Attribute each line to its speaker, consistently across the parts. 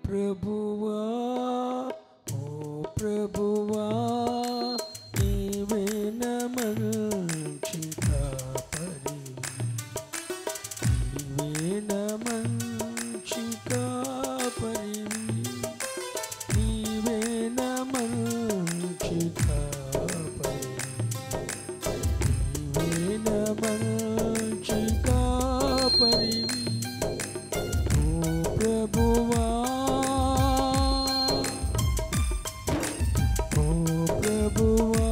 Speaker 1: ప్రభువా ఓ ప్రభువా నీవే నా మంచి కాపరివి నీవే నా మంచి కాపరివి నీవే నా మంచి కాపరివి నీవే నా మంచి కాపరివి ఓ ప్రభువా ఓ ప్రభువా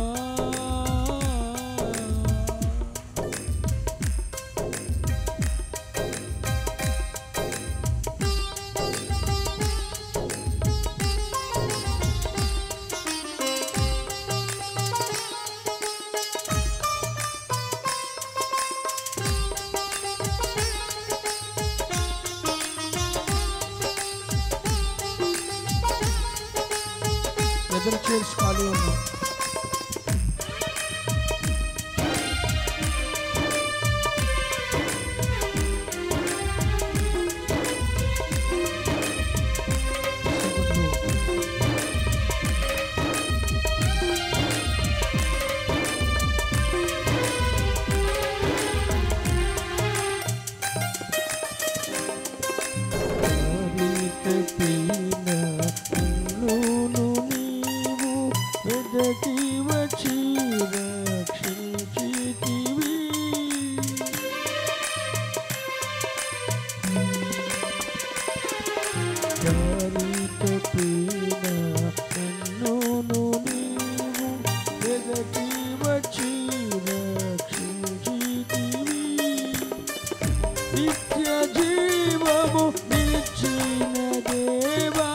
Speaker 1: ఎదురు చేసుకోవాలి ఉన్నా నిత్య జీవము నిచ్చిన దేవా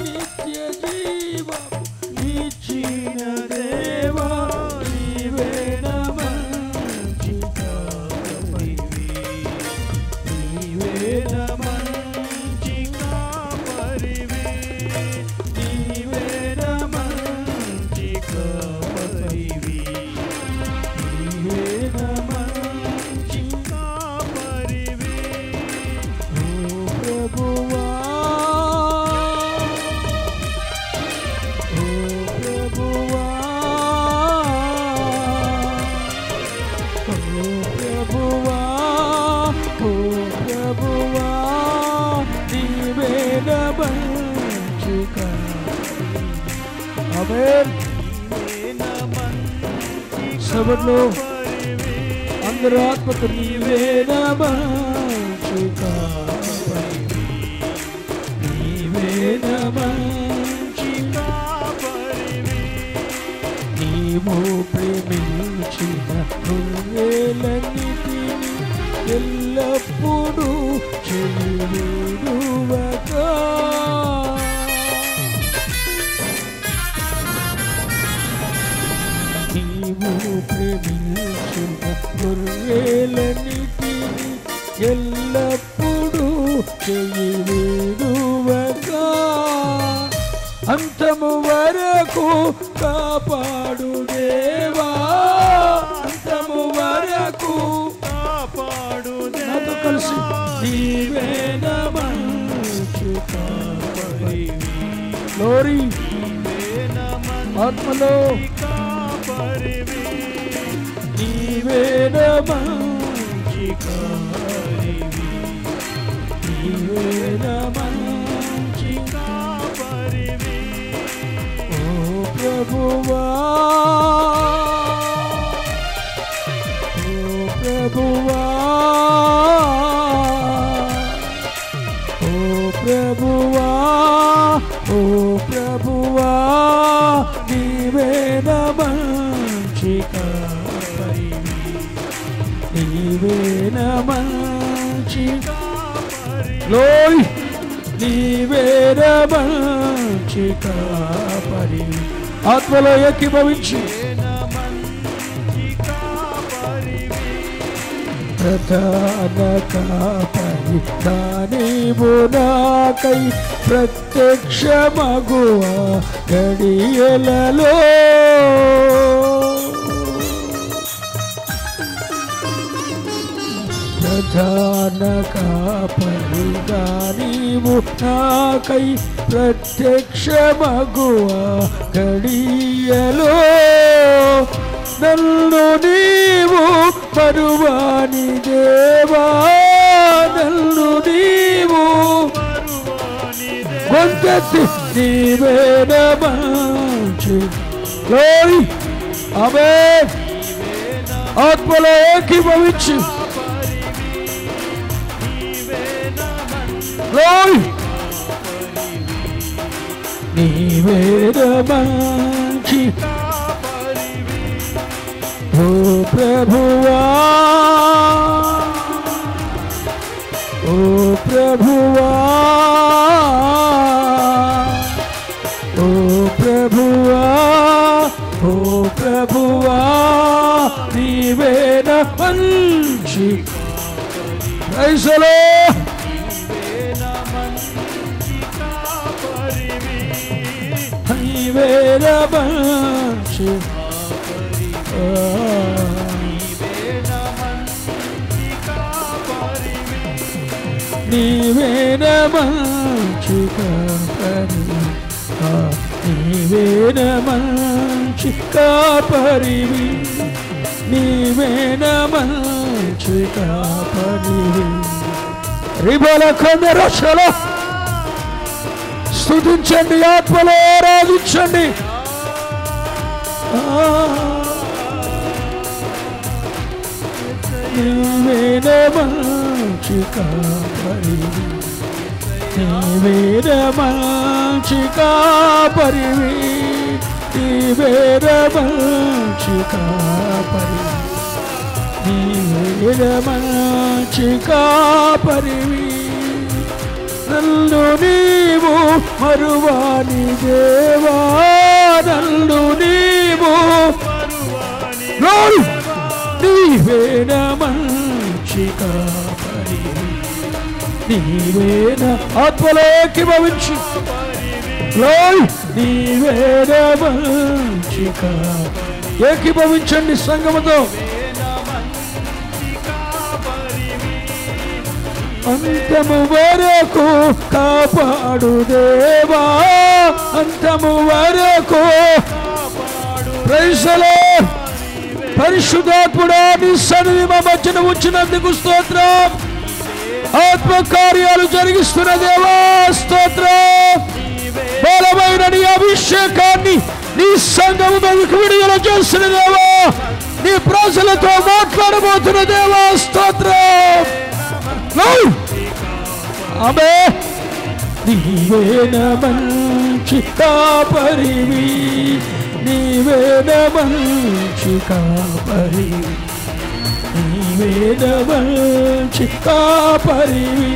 Speaker 1: నిత్య జీవము నిచ్చిన దేవా నీవే నా మంచి కాపరివి నీవే నా మంచి కాపరివి నీవే నా మంచి కాపరివి నీవే నా మంచి కాపరివి ఓ ప్రభువా ఓ ప్రభువా ఓ ప్రభువా ఓ ప్రభువా నీవే నా మంచి కాపరివి ఆమేన్ సభలో అందరూ ఆత్మతో నీవే నా మంచి కాపరివి నీవే నా మంచి కాపరివి నీవు ప్రేమించిన గొర్రెలన్నిటిని ఎల్లప్పుడూ చెలివిడువగా నీవు ప్రేమించిన గొర్రెలన్నిటిని ఎల్లప్పుడూ చెలివిడువగా అంతము వరకు కాపాడు దేవా అంతము వరకు కాపాడు నాతో కలిసి నీవే నా మంచి కాపరివి గ్లోరీ ఆత్మలో నీవే నా మంచి కాపరివి నీవే నా మంచి కాపరివి ఓ ప్రభువా ఓ ప్రభువా ఓ ప్రభువా ఓ ప్రభువా నీవే నా మంచి కాపరివి నీవే నా మంచి గ్లోరీ నీవే నా మంచి కాపరివి ఆత్మలో ఏకీభవించి ప్రధాన కాపరి నీవు నాకై ప్రత్యక్షమగువ గడియలలో ప్రధాన కాపరిగా నీవు నాకై ప్రత్యక్షమగువ గడియలో నన్ను నీవు మరువాని దేవా, నన్ను నీవు గొంతెత్తి నీవేన మంచి గ్లోరీ. ఆమేన్. ఆత్మలో ఏకీభవించు. గ్లోరీ. నీవేన మంచి ఓ ప్రభువా, ఓ ప్రభువా, ఓ ప్రభువా, ఓ ప్రభువా, నీవేన మంచి. Praise the lord. నీవేన మంచి. నీవేన మంచి కాపరివి, నీవేన మంచి కాపరివి, నీవేన మంచి కాపరివి. రిబల కొందరశలో స్తుతించండి, ఆత్మలో ఆరాధించండి. నీవేన మంచి కాపరివి, నీవేన మంచి కాపరివి, నీవేన మంచి కాపరివి, నీవేన మంచి కాపరివి. నన్ను నీవు మరువాని దేవా, నన్ను నీవు గ్లోరీ. నీవేన మంచి కాపరివి, నీవేన ఆత్మలో ఏకీభవించు. గ్లోరీ. నీవేన మంచి కాపరివి. ఏకీభవించండి సంగముతో. అంతము వరకు కాపాడు దేవా, అంతము వరకు. Praise the Lord. పరిశుద్ధాత్ముడా, నీ సన్నిధి మా మధ్యన ఉంచినందుకు స్తోత్రం. ఆత్మ కార్యాలు జరిగిస్తున్న దేవా స్తోత్రం. బలమైన నీ అభిషేకాన్ని నీ సంఘము మీదకు విడుదల చేస్తున్న దేవా, నీ ప్రజలతో మాట్లాడబోతున్న దేవా స్తోత్రం. ఆమేన్. నీవేన మంచి కాపరివి, నీవేన మంచి కాపరివి, నీవేన మంచి కాపరివి,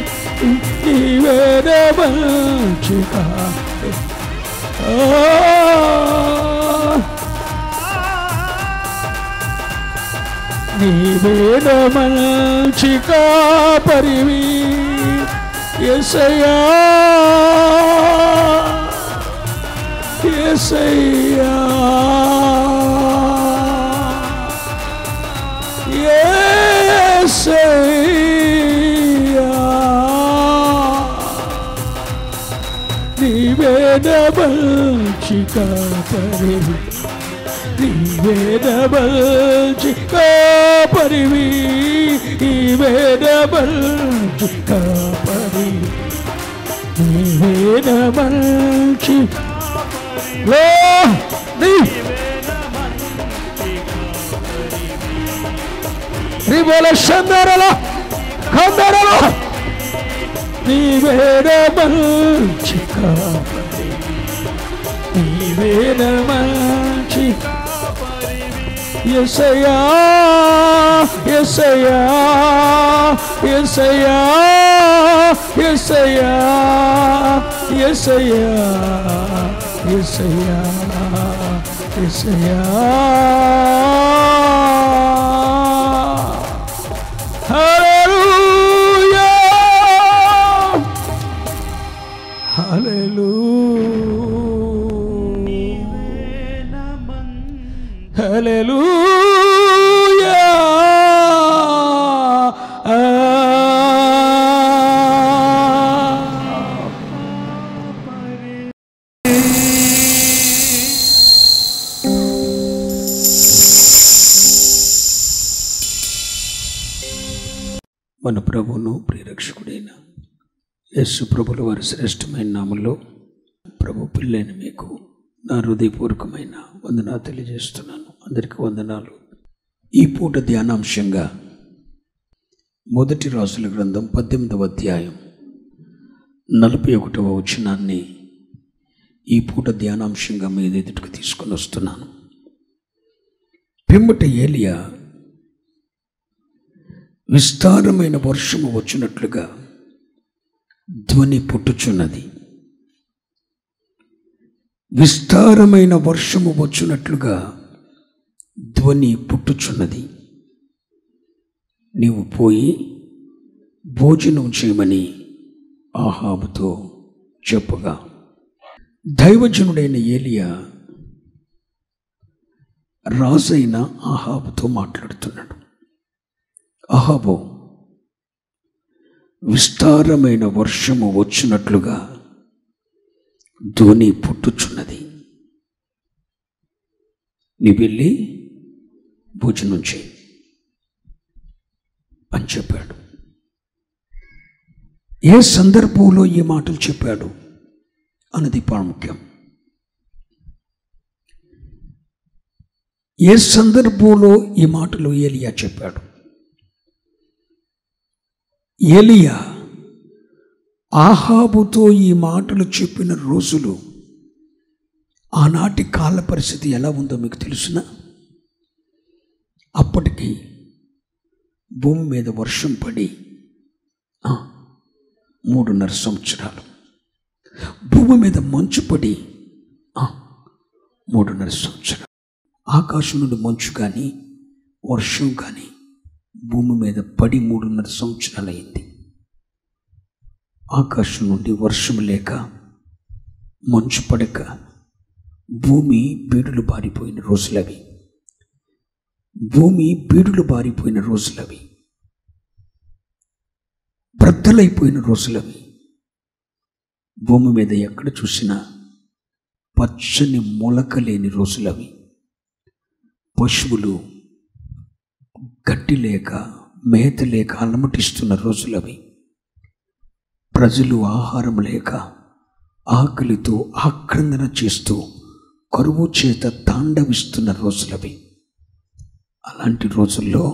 Speaker 1: నీవేన మంచి కాపరివి. నీవేన మంచి కాపరివి యేసయ్యా, యేసయ్యా, యేసయ్యా. నీవేన మంచి కాపరివి, నీవేన మంచి కాపరివి, నీవేన మంచి కాపరివి, నీవేన మంచి. రిబోల శందరల కందరల. నీవేన మంచి కాపరివి, నీవేన మంచి. యేసయ్యా, యేసయ్యా, యేసయ్యా, యేసయ్యా, యేసయ్యా, యేసయ్యా, యేసయ్యా. హల్లెలూయా, హల్లెలూయా, హల్లెలూయా. మన ప్రభువును ప్రియరక్షకుడైన యేసు ప్రభుల వారి శ్రేష్టమైన నామంలో ప్రభు పిల్లైన మీకు నా హృదయపూర్వకమైన వందనాలు తెలియజేస్తున్నాను. అందరికీ వందనాలు. ఈ పూట ధ్యానాంశంగా మొదటి రాజుల గ్రంథం 18వ అధ్యాయం 41వ వచనాన్ని ఈ పూట ధ్యానాంశంగా మీ ఎదుటికి తీసుకొని వస్తున్నాను. పిమ్మట ఏలియా విస్తారమైన వర్షము వచ్చినట్లుగా ధ్వని పుట్టుచున్నది. విస్తారమైన వర్షము వచ్చినట్లుగా ధ్వని పుట్టుచున్నది. నీవు పోయి భోజనం చేయమని ఆహాబుతో చెప్పగా, దైవజనుడైన ఏలియా రాజైన ఆహాబుతో మాట్లాడుతున్నాడు. ఆహాబు, విస్తారమైన వర్షము వచ్చినట్లుగా ధ్వని పుట్టుచున్నది. నీ వెళ్ళి భోజనం చేయి అని చెప్పాడు. ఏ సందర్భంలో ఈ మాటలు చెప్పాడు అన్నది ప్రాముఖ్యం. ఏ సందర్భంలో ఈ మాటలు ఏలియా చెప్పాడు? ఏలియా ఆహాబుతో ఈ మాటలు చెప్పిన రోజులు, ఆనాటి కాల పరిస్థితి ఎలా ఉందో మీకు తెలుసునా? అప్పటికి భూమి మీద వర్షం పడి 3.5 సంవత్సరాలు, భూమి మీద మంచు పడి 3.5 సంవత్సరాలు. ఆకాశం నుండి మంచు కానీ వర్షం కానీ భూమి మీద పడి 3.5 సంవత్సరాలు అయింది. ఆకాశం నుండి వర్షం లేక మంచు పడక భూమి బీడులు బారిపోయిన రోజులవి. భూమి బీడులు బారిపోయిన రోజులవి, బ్రద్దలైపోయిన రోజులవి. భూమి మీద ఎక్కడ చూసినా పచ్చని మొలక లేని రోజులవి. పశువులు గడ్డి లేక మేత లేక అలమటిస్తున్న రోజులవి. ప్రజలు ఆహారం లేక ఆకలితో ఆక్రందన చేస్తూ కరువు చేత తాండవిస్తున్న రోజులవి. అలాంటి రోజుల్లో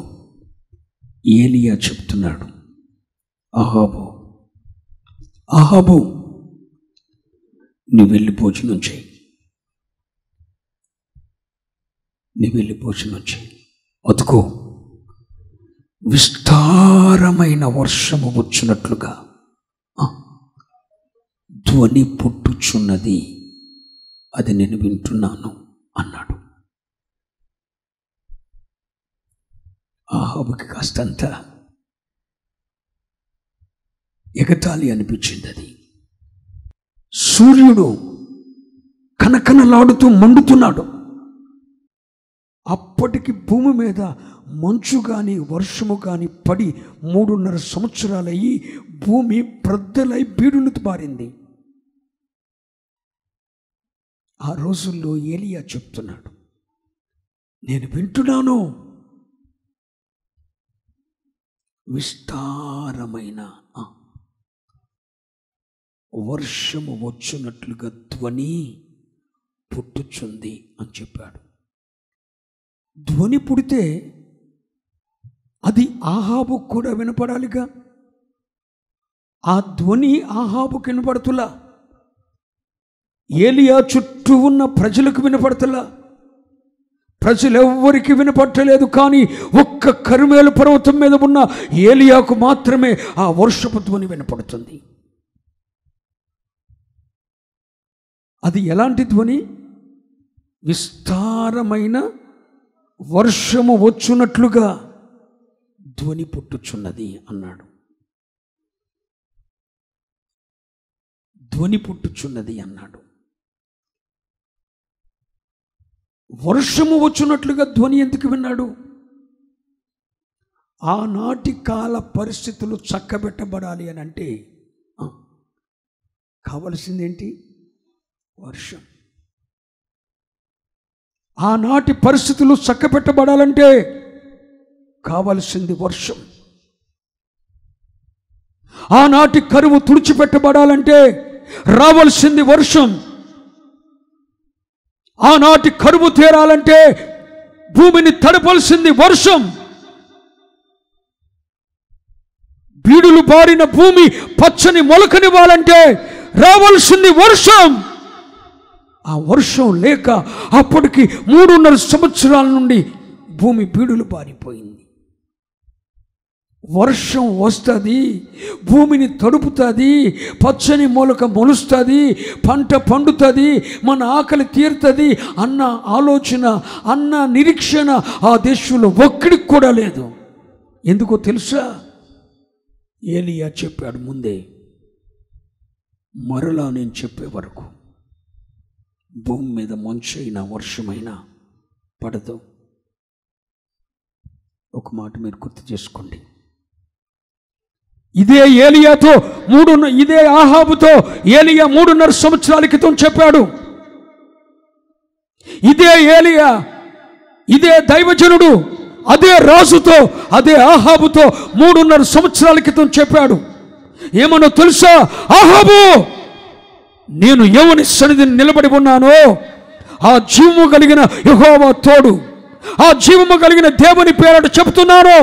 Speaker 1: ఏలియా చెప్తున్నాడు, ఆహాబు నీ వెళ్ళి భోజనం చేయి, నీ వెళ్ళి భోజనం చేయి. అదుకో, విస్తారమైన వర్షము వచ్చినట్లుగా ధ్వని పుట్టుచున్నది, అది నేను వింటున్నాను అన్నాడు. ఆహాబుకి కాస్తంత ఎగతాళి అనిపించింది. అది సూర్యుడు కనకనలాడుతూ మండుతున్నాడు. అప్పటికి భూమి మీద మంచు కానీ వర్షము కానీ పడి 3.5 సంవత్సరాలయ్యి భూమి ప్రద్దలై బీడులు బారింది. ఆ రోజుల్లో ఏలియా చెప్తున్నాడు, నేను వింటున్నాను, విస్తారమైన వర్షము వచ్చినట్లుగా ధ్వని పుట్టుచుంది అని చెప్పాడు. ధ్వని పుడితే అది ఆహాబు కూడా వినపడాలిగా. ఆ ధ్వని ఆహాబుకి వినపడుతులా, ఏలియా చుట్టూ ఉన్న ప్రజలకు వినపడుతులా. ప్రజలెవ్వరికి వినపట్టలేదు. కానీ ఒక్క కర్మేలు పర్వతం మీద ఉన్న ఏలియాకు మాత్రమే ఆ వర్షపు ధ్వని వినపడుతుంది. అది ఎలాంటి ధ్వని? విస్తారమైన వర్షము వచ్చునట్లుగా ధ్వని పుట్టుచున్నది అన్నాడు. ధ్వని పుట్టుచున్నది అన్నాడు. వర్షము వచ్చునట్లుగా ధ్వని ఎందుకు విన్నాడు? ఆనాటి కాల పరిస్థితులు చక్కబెట్టబడాలి అని అంటే కావలసిందేంటి? వర్షం. ఆనాటి పరిస్థితులు చక్కబెట్టబడాలంటే కావలసింది వర్షం. ఆనాటి కరువు తుడిచిపెట్టబడాలంటే రావాల్సింది వర్షం. ఆనాటి కరువు తీరాలంటే భూమిని తడపాల్సింది వర్షం. బీడులు బారిన భూమి పచ్చని మొలకనివ్వాలంటే రావాల్సింది వర్షం. ఆ వర్షం లేక అప్పటికి 3.5 సంవత్సరాల నుండి భూమి బీడులు బారిపోయింది. వర్షం వస్తుంది, భూమిని తడుపుతుంది, పచ్చని మొలక మొలుస్తుంది, పంట పండుతుంది, మన ఆకలి తీరుతుంది అన్న ఆలోచన, అన్న నిరీక్షణ ఆ దేశంలో ఒక్కడికి కూడా లేదు. ఎందుకో తెలుసా? ఏలియా చెప్పాడు ముందే, మరలా నేను చెప్పే వరకు భూమి మీద మంచైనా వర్షమైనా పడదు. ఒక మాట మీరు గుర్తు చేసుకోండి. ఇదే ఏలియాతో ఇదే ఆహాబుతో ఏలియా 3.5 సంవత్సరాల క్రితం చెప్పాడు. ఇదే ఏలియా, ఇదే దైవజనుడు అదే రాజుతో, అదే ఆహాబుతో 3.5 సంవత్సరాల క్రితం చెప్పాడు. ఏమన్నా తెలుసా? ఆహాబు, నేను ఎవని సన్నిధిని నిలబడి ఉన్నానో ఆ జీవము కలిగిన యెహోవా తోడు, ఆ జీవము కలిగిన దేవుని పేరట చెబుతున్నాను,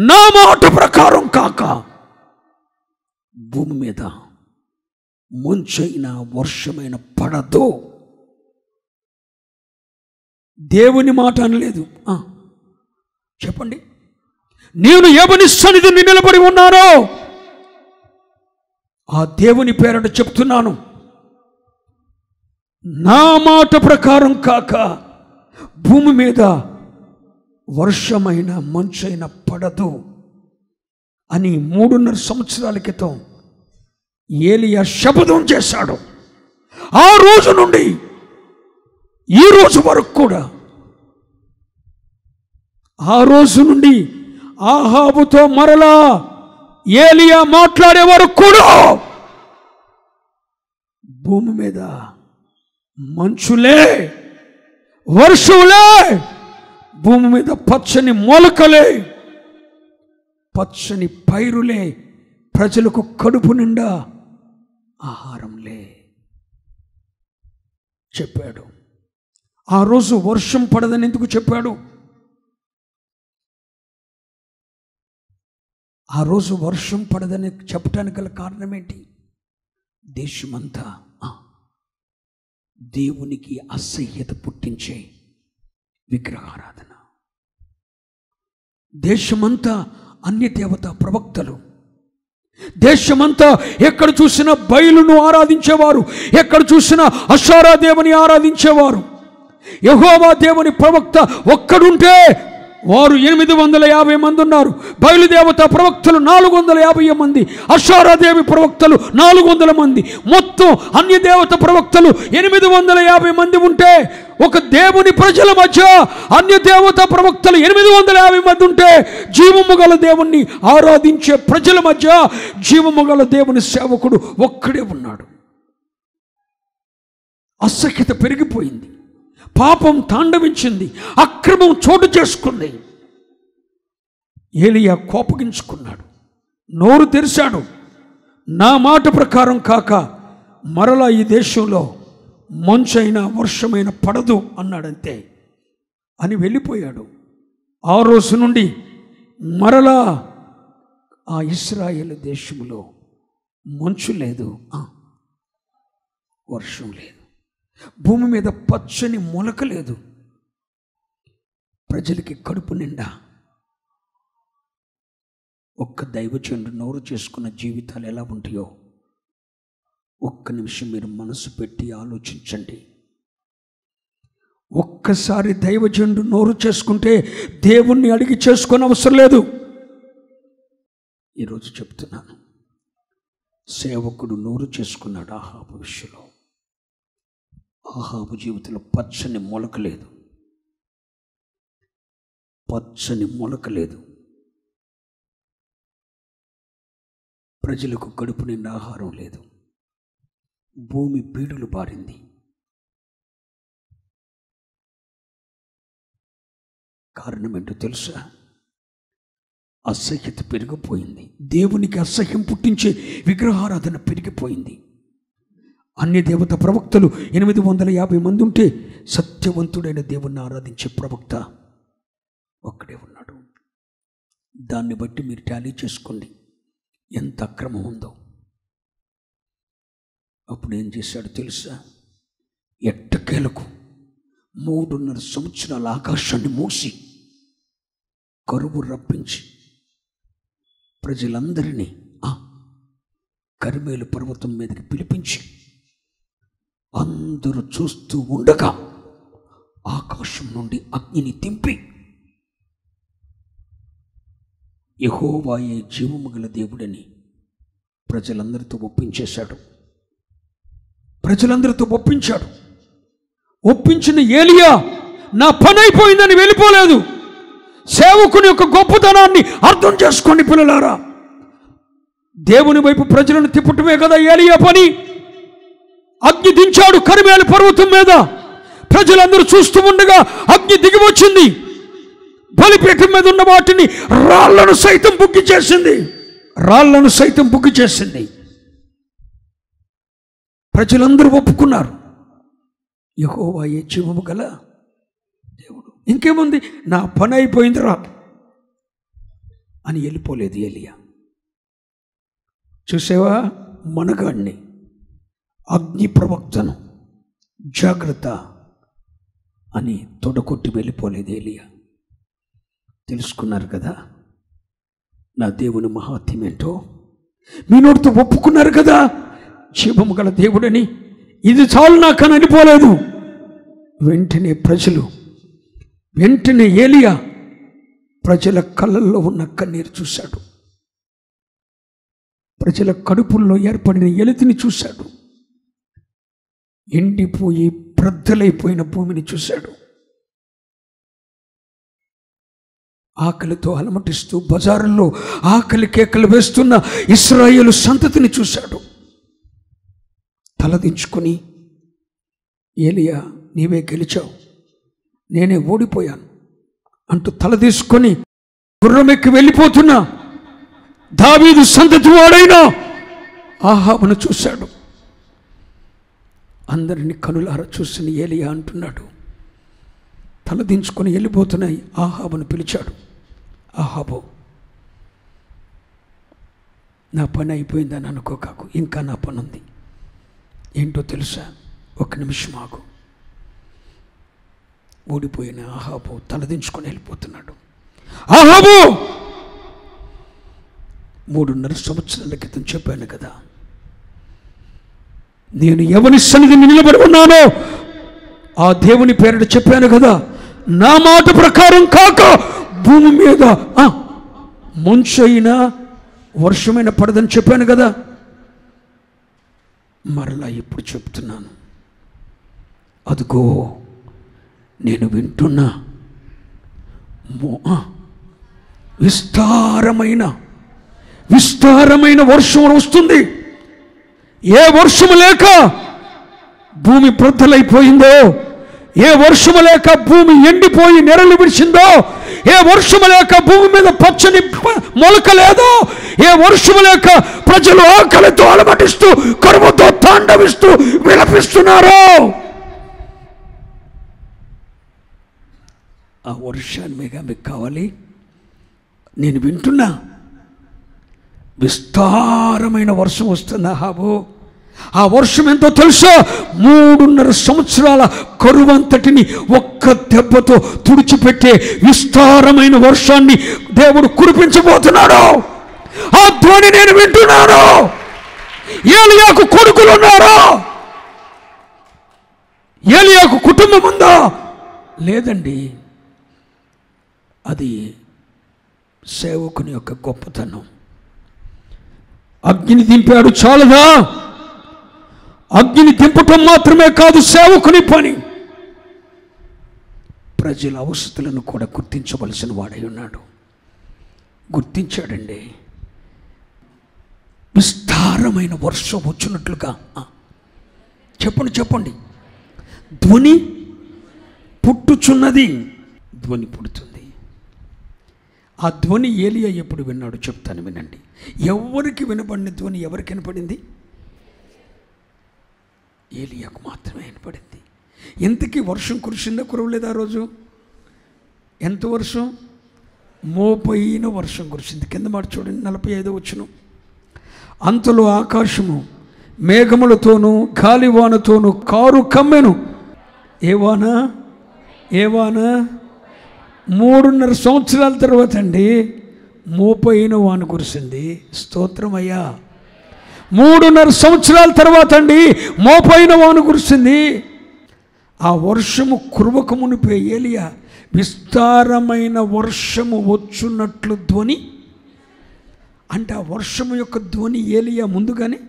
Speaker 1: నా మాట ప్రకారం కాక భూమి మీద మంచైన వర్షమైన పడదు. దేవుని మాట అనలేదు. చెప్పండి, నేను ఎవని సన్నిధిని నిలబడి ఉన్నానో ఆ దేవుని పేరట చెప్తున్నాను, నా మాట ప్రకారం కాక భూమి మీద వర్షమైన మంచైన పడదు అని 3.5 సంవత్సరాల క్రితం ఏలియా శపథం చేశాడు. ఆ రోజు నుండి ఈ రోజు వరకు కూడా, ఆ రోజు నుండి ఆహాబుతో మరలా ఏలియా మాట్లాడే వరకు కూడా భూమి మీద మంచులే, వర్షంలే, భూమి మీద పచ్చని మొలకలే, పచ్చని పైరులే, ప్రజలకు కడుపు నిండా ఆహారంలే చెప్పాడు. ఆ రోజు వర్షం పడదని ఎందుకు చెప్పాడు? ఆ రోజు వర్షం పడదని చెప్పడానికి గల కారణం ఏంటి? దేశమంతా దేవునికి అసహ్యత పుట్టించే విగ్రహారాధన, దేశమంతా అన్య దేవత ప్రవక్తలు, దేశమంతా ఎక్కడ చూసినా బయలును ఆరాధించేవారు, ఎక్కడ చూసినా అషారా దేవుని ఆరాధించేవారు. యెహోవా దేవుని ప్రవక్త ఒక్కడుంటే వారు 850 మంది ఉన్నారు. బయలుదేవత ప్రవక్తలు 450 మంది, అషారాదేవి ప్రవక్తలు 400 మంది, మొత్తం అన్య దేవత ప్రవక్తలు 850 మంది ఉంటే, ఒక దేవుని ప్రజల మధ్య అన్య దేవత ప్రవక్తలు 850 మంది ఉంటే, జీవము గల దేవుణ్ణి ఆరాధించే ప్రజల మధ్య జీవము గల దేవుని సేవకుడు ఒక్కడే ఉన్నాడు. అసఖ్యత పెరిగిపోయింది, పాపం తాండవించింది, అక్రమం చోటు చేసుకుంది. ఏలియా కోపగించుకున్నాడు, నోరు తెరిచాడు, నా మాట ప్రకారం కాక మరలా ఈ దేశంలో మంచైన వర్షమైన పడదు అన్నాడంతే అని వెళ్ళిపోయాడు. ఆ రోజు నుండి మరలా ఆ ఇశ్రాయేలు దేశంలో మంచు లేదు, వర్షం లేదు, భూమి మీద పచ్చని మొలక లేదు, ప్రజలకి కడుపు నిండా. ఒక్క దైవజనుడు నోరు చేసుకున్న జీవితాలు ఎలా ఉంటాయో ఒక్క నిమిషం మీరు మనసు పెట్టి ఆలోచించండి. ఒక్కసారి దైవజనుడు నోరు చేసుకుంటే దేవుణ్ణి అడిగి చేసుకొని అవసరం లేదు. ఈరోజు చెప్తున్నాను, సేవకుడు నోరు చేసుకున్నాడు ఆహాబు విషయంలో. ఆహాబు జీవితంలో పచ్చని మొలక లేదు, పచ్చని మొలక లేదు, ప్రజలకు కడుపు నిండా ఆహారం లేదు, భూమి బీడులు బారింది. కారణం ఏంటో తెలుసా? అసహ్యత పెరిగిపోయింది. దేవునికి అసహ్యం పుట్టించే విగ్రహారాధన పెరిగిపోయింది. అన్య దేవత ప్రవక్తలు 850 మంది ఉంటే సత్యవంతుడైన దేవుణ్ణి ఆరాధించే ప్రవక్త ఒక్కడే ఉన్నాడు. దాన్ని బట్టి మీరు టాలీ చేసుకోండి ఎంత అక్రమం ఉందో. అప్పుడు ఏం చేశాడు తెలుసా? ఎట్టకేలకు 3.5 సంవత్సరాల ఆకాశాన్ని మూసి కరువు రప్పించి ప్రజలందరినీ కర్మేలు పర్వతం మీదకి పిలిపించి అందరూ చూస్తూ ఉండగా ఆకాశం నుండి అగ్నిని దింపి యెహోవాయే జీవము గల దేవుడని ప్రజలందరితో ఒప్పించేశాడు. ఒప్పించిన ఏలియా నా పని అయిపోయిందని వెళ్ళిపోలేదు. సేవకుని యొక్క గొప్పతనాన్ని అర్థం చేసుకోండి పిల్లలారా. దేవుని వైపు ప్రజలను తిప్పటమే కదా ఏలియా పని. అగ్ని దించాడు కర్మేలు పర్వతం మీద. ప్రజలందరూ చూస్తూ ఉండగా అగ్ని దిగి వచ్చింది. బలిపీఠం మీద ఉన్న వాటిని రాళ్లను సైతం బుగ్గి చేసింది. ప్రజలందరూ ఒప్పుకున్నారు యెహోవాయే జీవము గల దేవుడు. ఇంకేముంది, నా పని అయిపోయిందిరా అని వెళ్ళిపోలేదు ఏలియా. చూసావా, మనగాడిని అగ్ని ప్రవక్తను జాగ్రత్త అని తొడగొట్టి వెళ్ళిపోలేదు ఏలియా. తెలుసుకున్నారు కదా నా దేవుని మహాత్మ్యం ఏంటో. మీ నోటితో ఒప్పుకున్నారు కదా జీవము గల దేవుడని. ఇది చాలు నాకని వెళ్ళిపోలేదు. వెంటనే ఏలియా ప్రజల కళ్ళల్లో ఉన్న కన్నీరు చూశాడు. ప్రజల కడుపుల్లో ఏర్పడిన ఎలుతిని చూశాడు. ఎండిపోయి ప్రద్దలైపోయిన భూమిని చూశాడు. ఆకలితో అలమటిస్తూ బజారుల్లో ఆకలి కేకలు వేస్తున్న ఇశ్రాయేలు సంతతిని చూశాడు. తలదించుకొని, ఏలియా నీవే గెలిచావు, నేనే ఓడిపోయాను అంటూ తల తీసుకొని గుర్రమెక్కి వెళ్ళిపోతున్నా దావీదు సంతతి వాడైన ఆహాబును చూశాడు. అందరినీ కనులారా చూసిన ఏలియా అంటున్నాడు, తలదించుకొని వెళ్ళిపోతున్నాయి ఆహాబును పిలిచాడు. ఆహాబు, నా పని అయిపోయిందని అనుకోకాకు, ఇంకా నా పని ఉంది. ఏంటో తెలుసా? 1 నిమిషం ఆగు. ఓడిపోయిన ఆహాబు తలదించుకొని వెళ్ళిపోతున్నాడు. ఆహాబు 3.5 సంవత్సరాల క్రితం చెప్పాను కదా, నేను ఎవరి సన్నిధిని నిలబడి ఉన్నానో ఆ దేవుని పేరిట చెప్పాను కదా, నా మాట ప్రకారం కాక భూమి మీద మంచైనా వర్షమైన పడదని చెప్పాను కదా. మరలా ఇప్పుడు చెప్తున్నాను, అదిగో నేను వింటున్నా విస్తారమైన వర్షం వస్తుంది. ఏ వర్షము లేక భూమి ప్రద్దలైపోయిందో, ఏ వర్షము లేక భూమి ఎండిపోయి నెరలు విడిచిందో, ఏ వర్షము లేక భూమి మీద పచ్చని మొలక లేదో, ఏ వర్షము లేక ప్రజలు ఆకలితో అలమటిస్తూ కరువుతో తాండవిస్తూ విలపిస్తున్నారో, ఆ వర్షాన్నిగా మీకు కావాలి. నేను వింటున్నా విస్తారమైన వర్షం వస్తుంది ఆహాబు. ఆ వర్షం ఎంతో తెలుసా? 3.5 సంవత్సరాల కరువంతటిని ఒక్క దెబ్బతో తుడిచిపెట్టే విస్తారమైన వర్షాన్ని దేవుడు కురిపించబోతున్నాడు. ఆ ధ్వని నేను వింటున్నాను. ఏలియాకు కొడుకులున్నారా? ఏలియాకు కుటుంబం ఉందా? లేదండి. అది సేవకుని యొక్క గొప్పతనం. అగ్నిని దింపాడు చాలదా? అగ్నిని దింపటం మాత్రమే కాదు సేవకుని పని. ప్రజల అవసరాలను కూడా గుర్తించవలసిన వాడై ఉన్నాడు. గుర్తించాడండి. విస్తారమైన వర్షం వచ్చినట్లుగా చెప్పండి. ధ్వని పుట్టుచున్నది. ధ్వని పుడుతుంది. ఆ ధ్వని ఏలియా ఎప్పుడు విన్నాడు చెప్తాను, వినండి. ఎవరికి వినపడిన ధ్వని ఎవరికి వినపడింది? ఏలియాకు మాత్రమే వినపడింది. ఎంతకీ వర్షం కురిసిందా కురవలేదా? ఆ రోజు ఎంత వర్షం? మోపైన వర్షం కురిసింది. కింద మాట చూడండి, 45వ వచనం. అంతలో ఆకాశము మేఘములతోనూ గాలివానతోనూ కారు కమ్మెను. ఏ వాన? 3.5 సంవత్సరాల తర్వాత అండి మోపైన వాన కురిసింది. స్తోత్రమయ్యా. 3.5 సంవత్సరాల తర్వాత అండి మోపైన వాన కురిసింది. ఆ వర్షము కురవక మునిపే ఏలియా విస్తారమైన వర్షము వచ్చున్నట్లు ధ్వని, అంటే ఆ వర్షము యొక్క ధ్వని ఏలియా ముందుగానే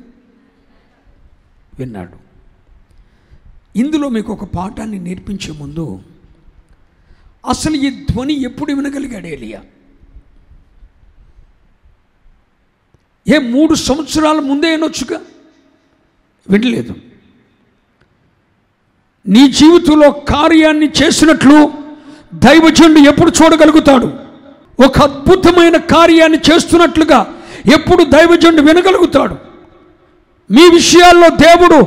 Speaker 1: విన్నాడు. ఇందులో మీకు ఒక పాఠాన్ని నేర్పించే ముందు, అసలు ఈ ధ్వని ఎప్పుడు వినగలిగాడు ఏలియా? 3 సంవత్సరాల ముందే వినొచ్చుగా, వినలేదు. నీ జీవితంలో కార్యాన్ని చేసినట్లు దైవజనుడు ఎప్పుడు చూడగలుగుతాడు? ఒక అద్భుతమైన కార్యాన్ని చేస్తున్నట్లుగా ఎప్పుడు దైవజనుడు వినగలుగుతాడు? మీ విషయాల్లో దేవుడు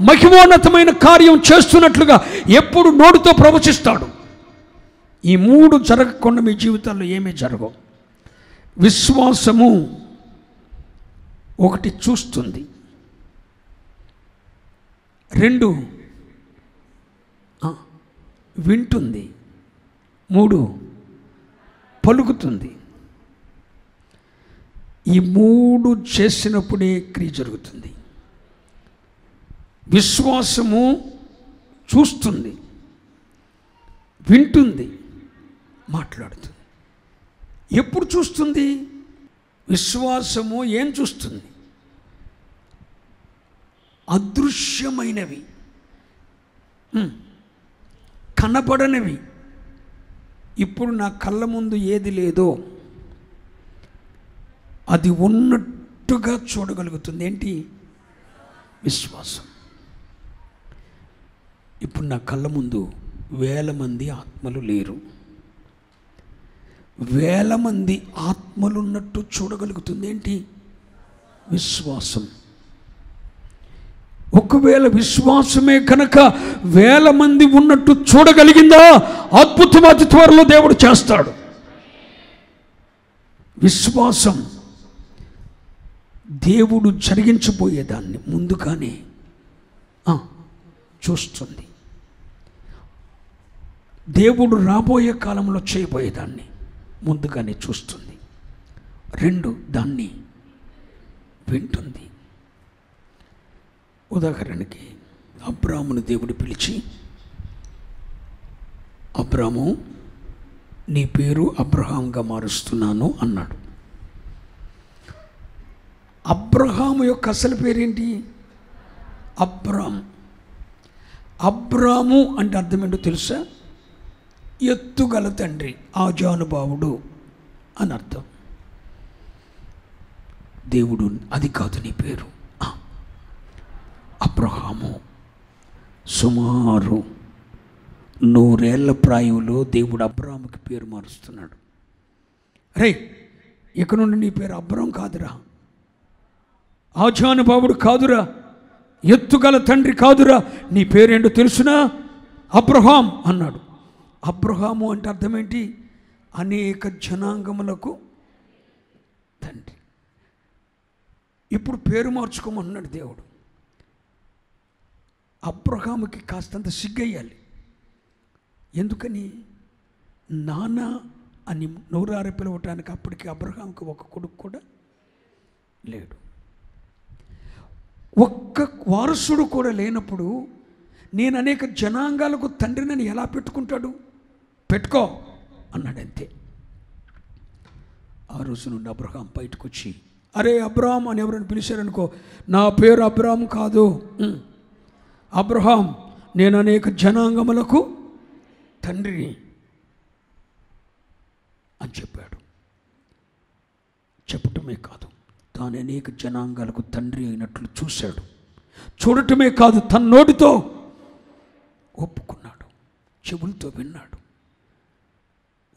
Speaker 1: మహిమోన్నతమైన కార్యం చేస్తున్నట్లుగా ఎప్పుడు నోటితో ప్రవచిస్తాడు? ఈ 3 జరగకుండా మీ జీవితాల్లో ఏమీ జరగవు. విశ్వాసము 1 చూస్తుంది, 2 వింటుంది, 3 పలుకుతుంది. ఈ 3 చేసినప్పుడే క్రియ జరుగుతుంది. విశ్వాసము చూస్తుంది, వింటుంది, మాట్లాడుతుంది. ఎప్పుడు చూస్తుంది? విశ్వాసము ఏం చూస్తుంది? అదృశ్యమైనవి, కనపడనివి. ఇప్పుడు నా కళ్ళ ముందు ఏది లేదో అది ఉన్నట్టుగా చూడగలుగుతుంది. ఏంటి? విశ్వాసం. ఇప్పుడు నా కళ్ళ ముందు 1000 మంది ఆత్మలు లేరు, 1000 మంది ఆత్మలు ఉన్నట్టు చూడగలుగుతుంది. ఏంటి? విశ్వాసం. ఒకవేళ విశ్వాసమే కనుక 1000 మంది ఉన్నట్టు చూడగలిగిందా, అద్భుతం అతి త్వరలో దేవుడు చేస్తాడు. విశ్వాసం దేవుడు జరిగించబోయేదాన్ని ముందుగానే చూస్తుంది. దేవుడు రాబోయే కాలంలో చేయబోయేదాన్ని ముందుగానే చూస్తుంది. 2 దాన్ని వింటుంది. ఉదాహరణకి అబ్రామును దేవుడు పిలిచి, అబ్రాము నీ పేరు అబ్రహాంగా మారుస్తున్నాను అన్నాడు. అబ్రహాము యొక్క అసలు పేరేంటి? అబ్రాము. అబ్రాము అంటే అర్థం ఏంటో తెలుసా? ఎత్తుగల తండ్రి, ఆజానుభావుడు అని అర్థం. దేవుడు అది కాదు నీ పేరు. అబ్రహాము సుమారు 100 ఏళ్ల ప్రాయంలో దేవుడు అబ్రాముకి పేరు మారుస్తున్నాడు. రే, ఇక నుండి నీ పేరు అబ్రాం కాదురా, ఆజానుభావుడు కాదురా, ఎత్తుగల తండ్రి కాదురా, నీ పేరేంటో తెలుసునా? అబ్రహాం అన్నాడు. అబ్రహాము అంటే అర్థం ఏంటి? అనేక జనాంగములకు తండ్రి. ఇప్పుడు పేరు మార్చుకోమన్నాడు దేవుడు. అబ్రహాముకి కాస్తంత సిగ్గయ్యాలి. ఎందుకని? నాన్న అని నోరారి పిలవటానికి అప్పటికి అబ్రహాంకి ఒక కొడుకు కూడా లేడు. ఒక్క వారసుడు కూడా లేనప్పుడు నేను అనేక జనాంగాలకు తండ్రిని ఎలా పెట్టుకుంటాడు? పెట్టుకో అన్నాడంతే. ఆ రోజు నుండి అబ్రహాం బయటకు వచ్చి, అరే అబ్రామ్ అని ఎవరైనా పిలిచారనుకో, నా పేరు అబ్రామ్ కాదు, అబ్రహాం, నేను అనేక జనాంగములకు తండ్రిని అని చెప్పాడు. చెప్పటమే కాదు, తాను అనేక జనాంగాలకు తండ్రి అయినట్లు చూశాడు. చూడటమే కాదు, తన నోటితో ఒప్పుకున్నాడు, చెవులతో విన్నాడు.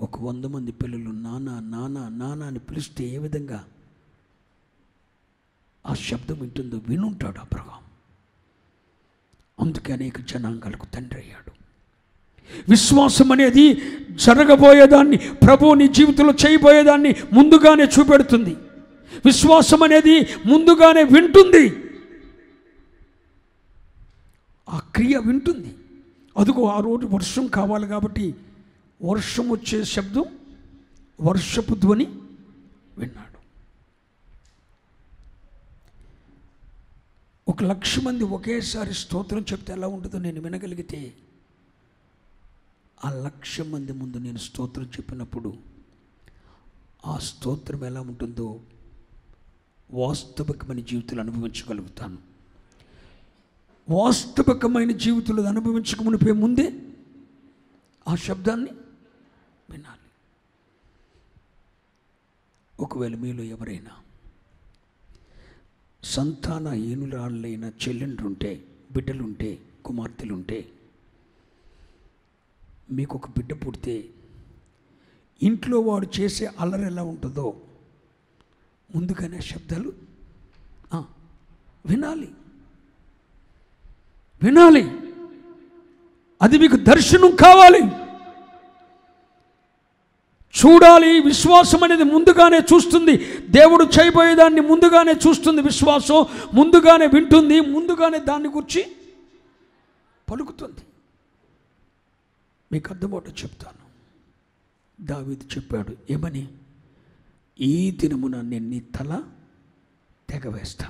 Speaker 1: ఒక 100 మంది పిల్లలు నానా నానా నానా అని పిలిస్తే ఏ విధంగా ఆ శబ్దం వింటుందో వినుంటాడు అబ్రహాం. అందుకే అనేక జనాంగాలకు తండ్రి అయ్యాడు. విశ్వాసం అనేది జరగబోయేదాన్ని, ప్రభువు నీ జీవితంలో చేయబోయేదాన్ని ముందుగానే చూపెడుతుంది. విశ్వాసం అనేది ముందుగానే వింటుంది, ఆ క్రియ వింటుంది. అదిగో ఆ రోజు వర్షం కావాలి కాబట్టి వర్షం వచ్చే శబ్దం, వర్షపు ధ్వని విన్నాడు. 1,00,000 మంది ఒకేసారి స్తోత్రం చెప్తే ఎలా ఉంటుందో నేను వినగలిగితే, ఆ 1,00,000 మంది ముందు నేను స్తోత్రం చెప్పినప్పుడు ఆ స్తోత్రం ఎలా ఉంటుందో వాస్తవికమైన జీవితాలు అనుభవించగలుగుతాను. వాస్తవికమైన జీవితాలు అనుభవించకమునిపే ముందే ఆ శబ్దాన్ని వినాలి. ఒకవేళ మీలో ఎవరైనా సంతానహీనురాళ్ళైన చెల్లెండ్రుంటే, బిడ్డలుంటే, కుమార్తెలుంటే, మీకు ఒక బిడ్డ పుడితే ఇంట్లో వాడు చేసే అల్లరి ఎలా ఉంటుందో ముందుగానే శబ్దాలు వినాలి వినాలి. అది మీకు దర్శనం కావాలి, చూడాలి. విశ్వాసం అనేది ముందుగానే చూస్తుంది. దేవుడు చేయబోయేదాన్ని ముందుగానే చూస్తుంది. విశ్వాసం ముందుగానే వింటుంది, ముందుగానే దాన్ని గురించి పలుకుతుంది. మీకు అర్థమవుతుందో చెప్తాను. దావీదు చెప్పాడు ఏమని? ఈ దినమున నేను నీ తల తెగవేస్తా,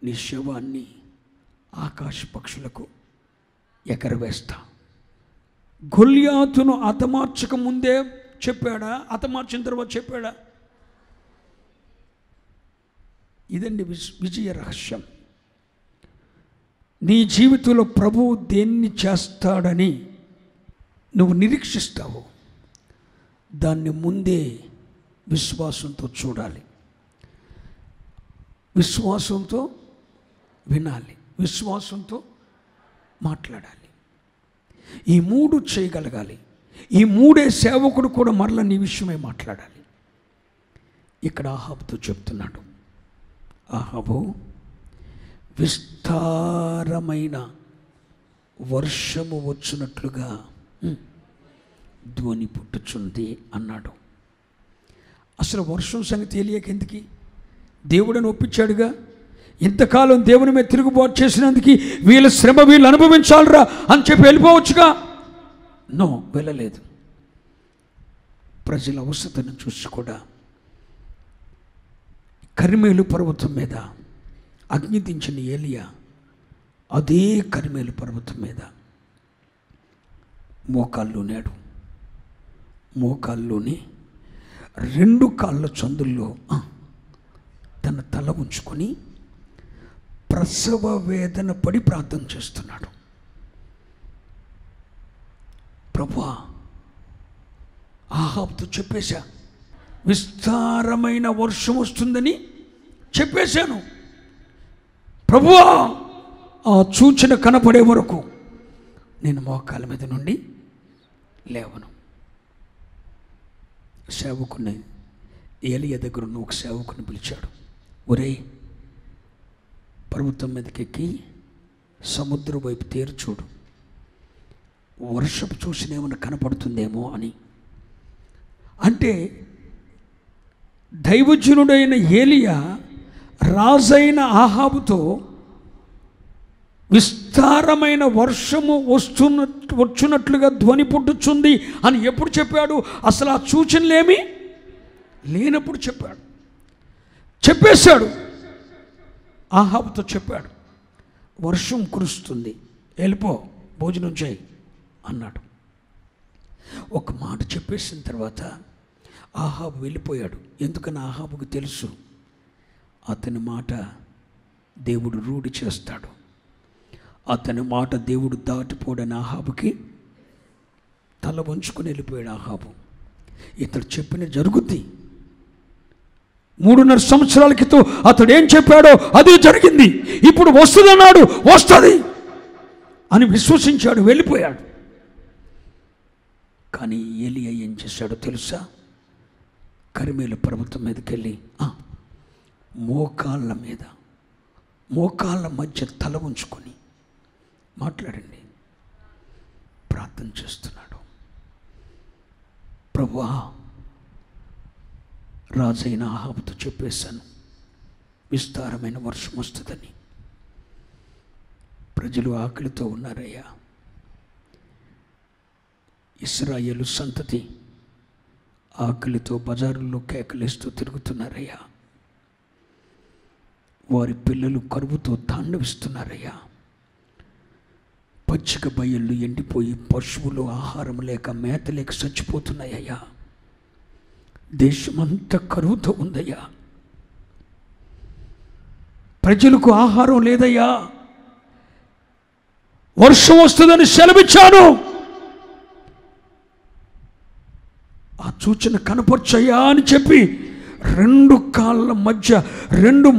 Speaker 1: నీ శవాన్ని ఆకాశ పక్షులకు ఎగరవేస్తా. గొల్యాతును హతమార్చక ముందే చెప్పాడా? హతమార్చిన తర్వాత చెప్పాడా? ఇదండి విజయ రహస్యం. నీ జీవితంలో ప్రభువు దేన్ని చేస్తాడని నువ్వు నిరీక్షిస్తావు, దాన్ని ముందే విశ్వాసంతో చూడాలి, విశ్వాసంతో వినాలి, విశ్వాసంతో మాట్లాడాలి. ఈ 3 చేయగలగాలి. ఈ 3 సేవకుడు కూడా మరలా నీ విషయమే మాట్లాడాలి. ఇక్కడ ఆహాబుతో చెప్తున్నాడు, ఆహాబు, విస్తారమైన వర్షము వచ్చినట్లుగా ధ్వని పుట్టుచుంది అన్నాడు. అసలు వర్షం సంగతి తెలియక ఎందుకు? దేవుడని ఒప్పించాడుగా. ఇంతకాలం దేవుని మీద తిరుగుబాటు చేసినందుకు వీళ్ళ శ్రమ వీళ్ళు అనుభవించాలరా అని చెప్పి వెళ్ళిపోవచ్చుగా. నో, వెళ్ళలేదు. ప్రజల అవసరతను చూసి కూడా కర్మేలు పర్వతం మీద అగ్ని దించిన ఏలియా అదే కర్మేలు పర్వతం మీద మోకాల్లోనాడు. మోకాల్లోని 2 కాళ్ళ చందుల్లో తన తల ఉంచుకొని ప్రసవ వేదన పడి ప్రార్థన చేస్తున్నాడు. ప్రభువా, ఆహాబుతో చెప్పేశా, విస్తారమైన వర్షం వస్తుందని చెప్పేశాను. ప్రభువా, ఆ సూచన కనపడే వరకు నేను మోకాళ్ళ మీద నుండి లేవను. సేవకుని ఏలియా దగ్గర ఉన్న ఒక సేవకుని పిలిచాడు. ఒరేయ్, పర్వతం మీదకి ఎక్కి సముద్రం వైపు తేరు చూడు, వర్షపు చూసిన ఏమైనా కనపడుతుందేమో అని. అంటే దైవజనుడైన ఏలియా రాజైన ఆహాబుతో విస్తారమైన వర్షము వచ్చినట్లుగా ధ్వని పుట్టుచుంది అని ఎప్పుడు చెప్పాడు? అసలు ఆ సూచనలేమీ లేనప్పుడు చెప్పాడు. చెప్పేశాడు, ఆహాబుతో చెప్పాడు, వర్షం కురుస్తుంది, వెళ్ళిపో, భోజనం చేయి అన్నాడు. ఒక మాట చెప్పేసిన తర్వాత ఆహాబు వెళ్ళిపోయాడు. ఎందుకని? ఆహాబుకు తెలుసు అతని మాట దేవుడు రూఢి చేస్తాడు. అతని మాట దేవుడు దాటిపోడని ఆహాబుకి తల వంచుకొని వెళ్ళిపోయాడు. ఆహాబు, ఇతడు చెప్పిన జరుగుద్ది. 3.5 సంవత్సరాల క్రితం అతడు ఏం చెప్పాడో అదే జరిగింది. ఇప్పుడు వస్తుందన్నాడు, వస్తుంది అని విశ్వసించాడు, వెళ్ళిపోయాడు. కానీ ఏలియా ఏం చేశాడో తెలుసా? కర్మేలు పర్వతం మీదకి వెళ్ళి మోకాళ్ళ మధ్య తల ఉంచుకొని మాట్లాడండి, ప్రార్థన చేస్తున్నాడు. ప్రభువా, రాజైన అహాబుతో చెప్పేశాను విస్తారమైన వర్షం వస్తుందని. ప్రజలు ఆకలితో ఉన్నారయ్యా. ఇశ్రాయేలు సంతతి ఆకలితో బజారుల్లో కేకలేస్తూ తిరుగుతున్నారయ్యా. వారి పిల్లలు కరువుతో తాండవిస్తున్నారయ్యా. పచ్చిక బయళ్ళు ఎండిపోయి పశువులు ఆహారం లేక మేత లేక చచ్చిపోతున్నాయ్యా. దేశమంతా కరువుతో ఉందయ్యా. ప్రజలకు ఆహారం లేదయ్యా. వర్షం వస్తుందని సెలవిచ్చాను, ఆ సూచన కనపరచయ్యా అని చెప్పి రెండు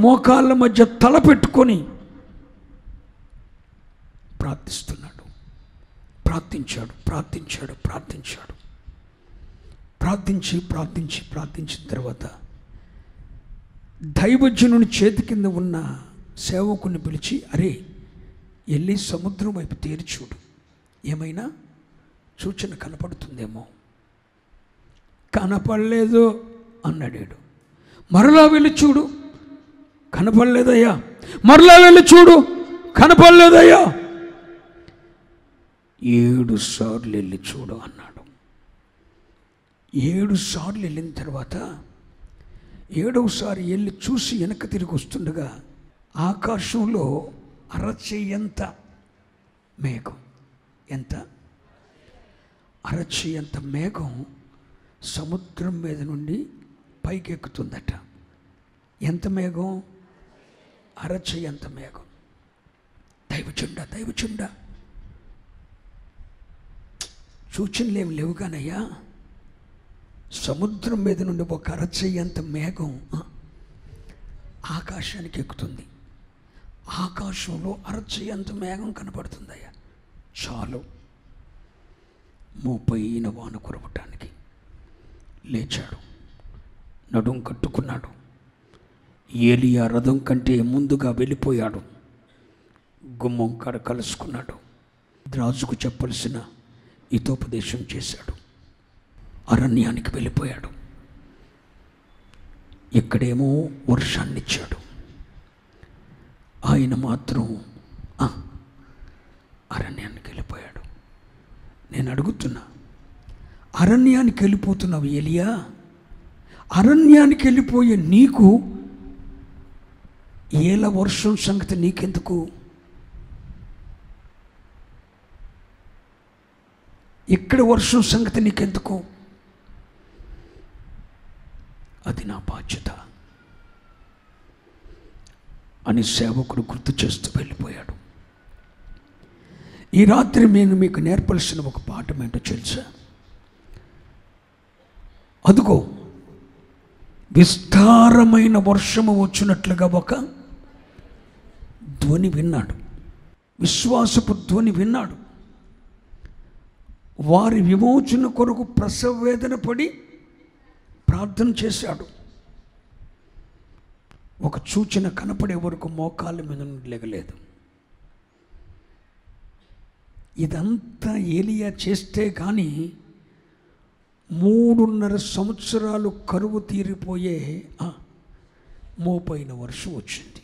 Speaker 1: మోకాళ్ళ మధ్య తల పెట్టుకొని ప్రార్థిస్తున్నాడు. ప్రార్థించిన తర్వాత దైవజనుని చేతి కింద ఉన్న సేవకుని పిలిచి, అరే వెళ్ళి సముద్రం వైపు తేరి చూడు, ఏమైనా సూచన కనపడుతుందేమో. కనపడలేదు అన్నాడు. మరలా వెళ్ళి చూడు, కనపడలేదయ్యా. మరలా వెళ్ళి చూడు, కనపడలేదయ్యా. 7 సార్లు వెళ్ళి చూడు అన్నాడు. 7 సార్లు వెళ్ళిన తర్వాత 7వసారి వెళ్ళి చూసి వెనక తిరిగి వస్తుండగా ఆకాశంలో అరచేయంత మేఘం, అరచేయంత మేఘం సముద్రం మీద నుండి పైకి ఎక్కుతుందట. ఎంత మేఘం? అరచేయంత మేఘం. దైవచుండ సూచనలేమి లేవు కానయ్యా. సముద్రం మీద నుండి ఒక అరచేయంత మేఘం ఆకాశానికి ఎక్కుతుంది. ఆకాశంలో అరచేయంత మేఘం కనపడుతుందయ్యా. చాలు మోపైన వాన కురవటానికి. లేచాడు, నడుం కట్టుకున్నాడు. ఏలియా రథం కంటే ముందుగా వెళ్ళిపోయాడు. గుమ్మం కాడ కలుసుకున్నాడు. రాజుకు చెప్పవలసిన హితోపదేశం చేశాడు. అరణ్యానికి వెళ్ళిపోయాడు. ఇక్కడేమో వర్షాన్నిచ్చాడు, ఆయన మాత్రం అరణ్యానికి వెళ్ళిపోయాడు. నేను అడుగుతున్నా, అరణ్యానికి వెళ్ళిపోతున్నావు ఏలియా? అరణ్యానికి వెళ్ళిపోయే నీకు ఏల వర్షం సంగతి నీకెందుకు? ఇక్కడ వర్షం సంగతి నీకెందుకు? అది నా బాధ్యత అని సేవకుడు గుర్తు చేస్తూ వెళ్ళిపోయాడు. ఈ రాత్రి నేను మీకు నేర్పాల్సిన ఒక పాఠం ఏంటో తెలుసా? అదుగో విస్తారమైన వర్షము వచ్చినట్లుగా ఒక ధ్వని విన్నాడు. విశ్వాసపు ధ్వని విన్నాడు. వారి విమోచన కొరకు ప్రసవ వేదన పడి ప్రార్థన చేశాడు. ఒక సూచన కనపడే వరకు మోకాళ్ళ మీద నుండి లేగలేదు. ఇదంతా ఏలియా చేస్తే కానీ 3.5 సంవత్సరాలు కరువు తీరిపోయే మోపైన వర్షం వచ్చింది.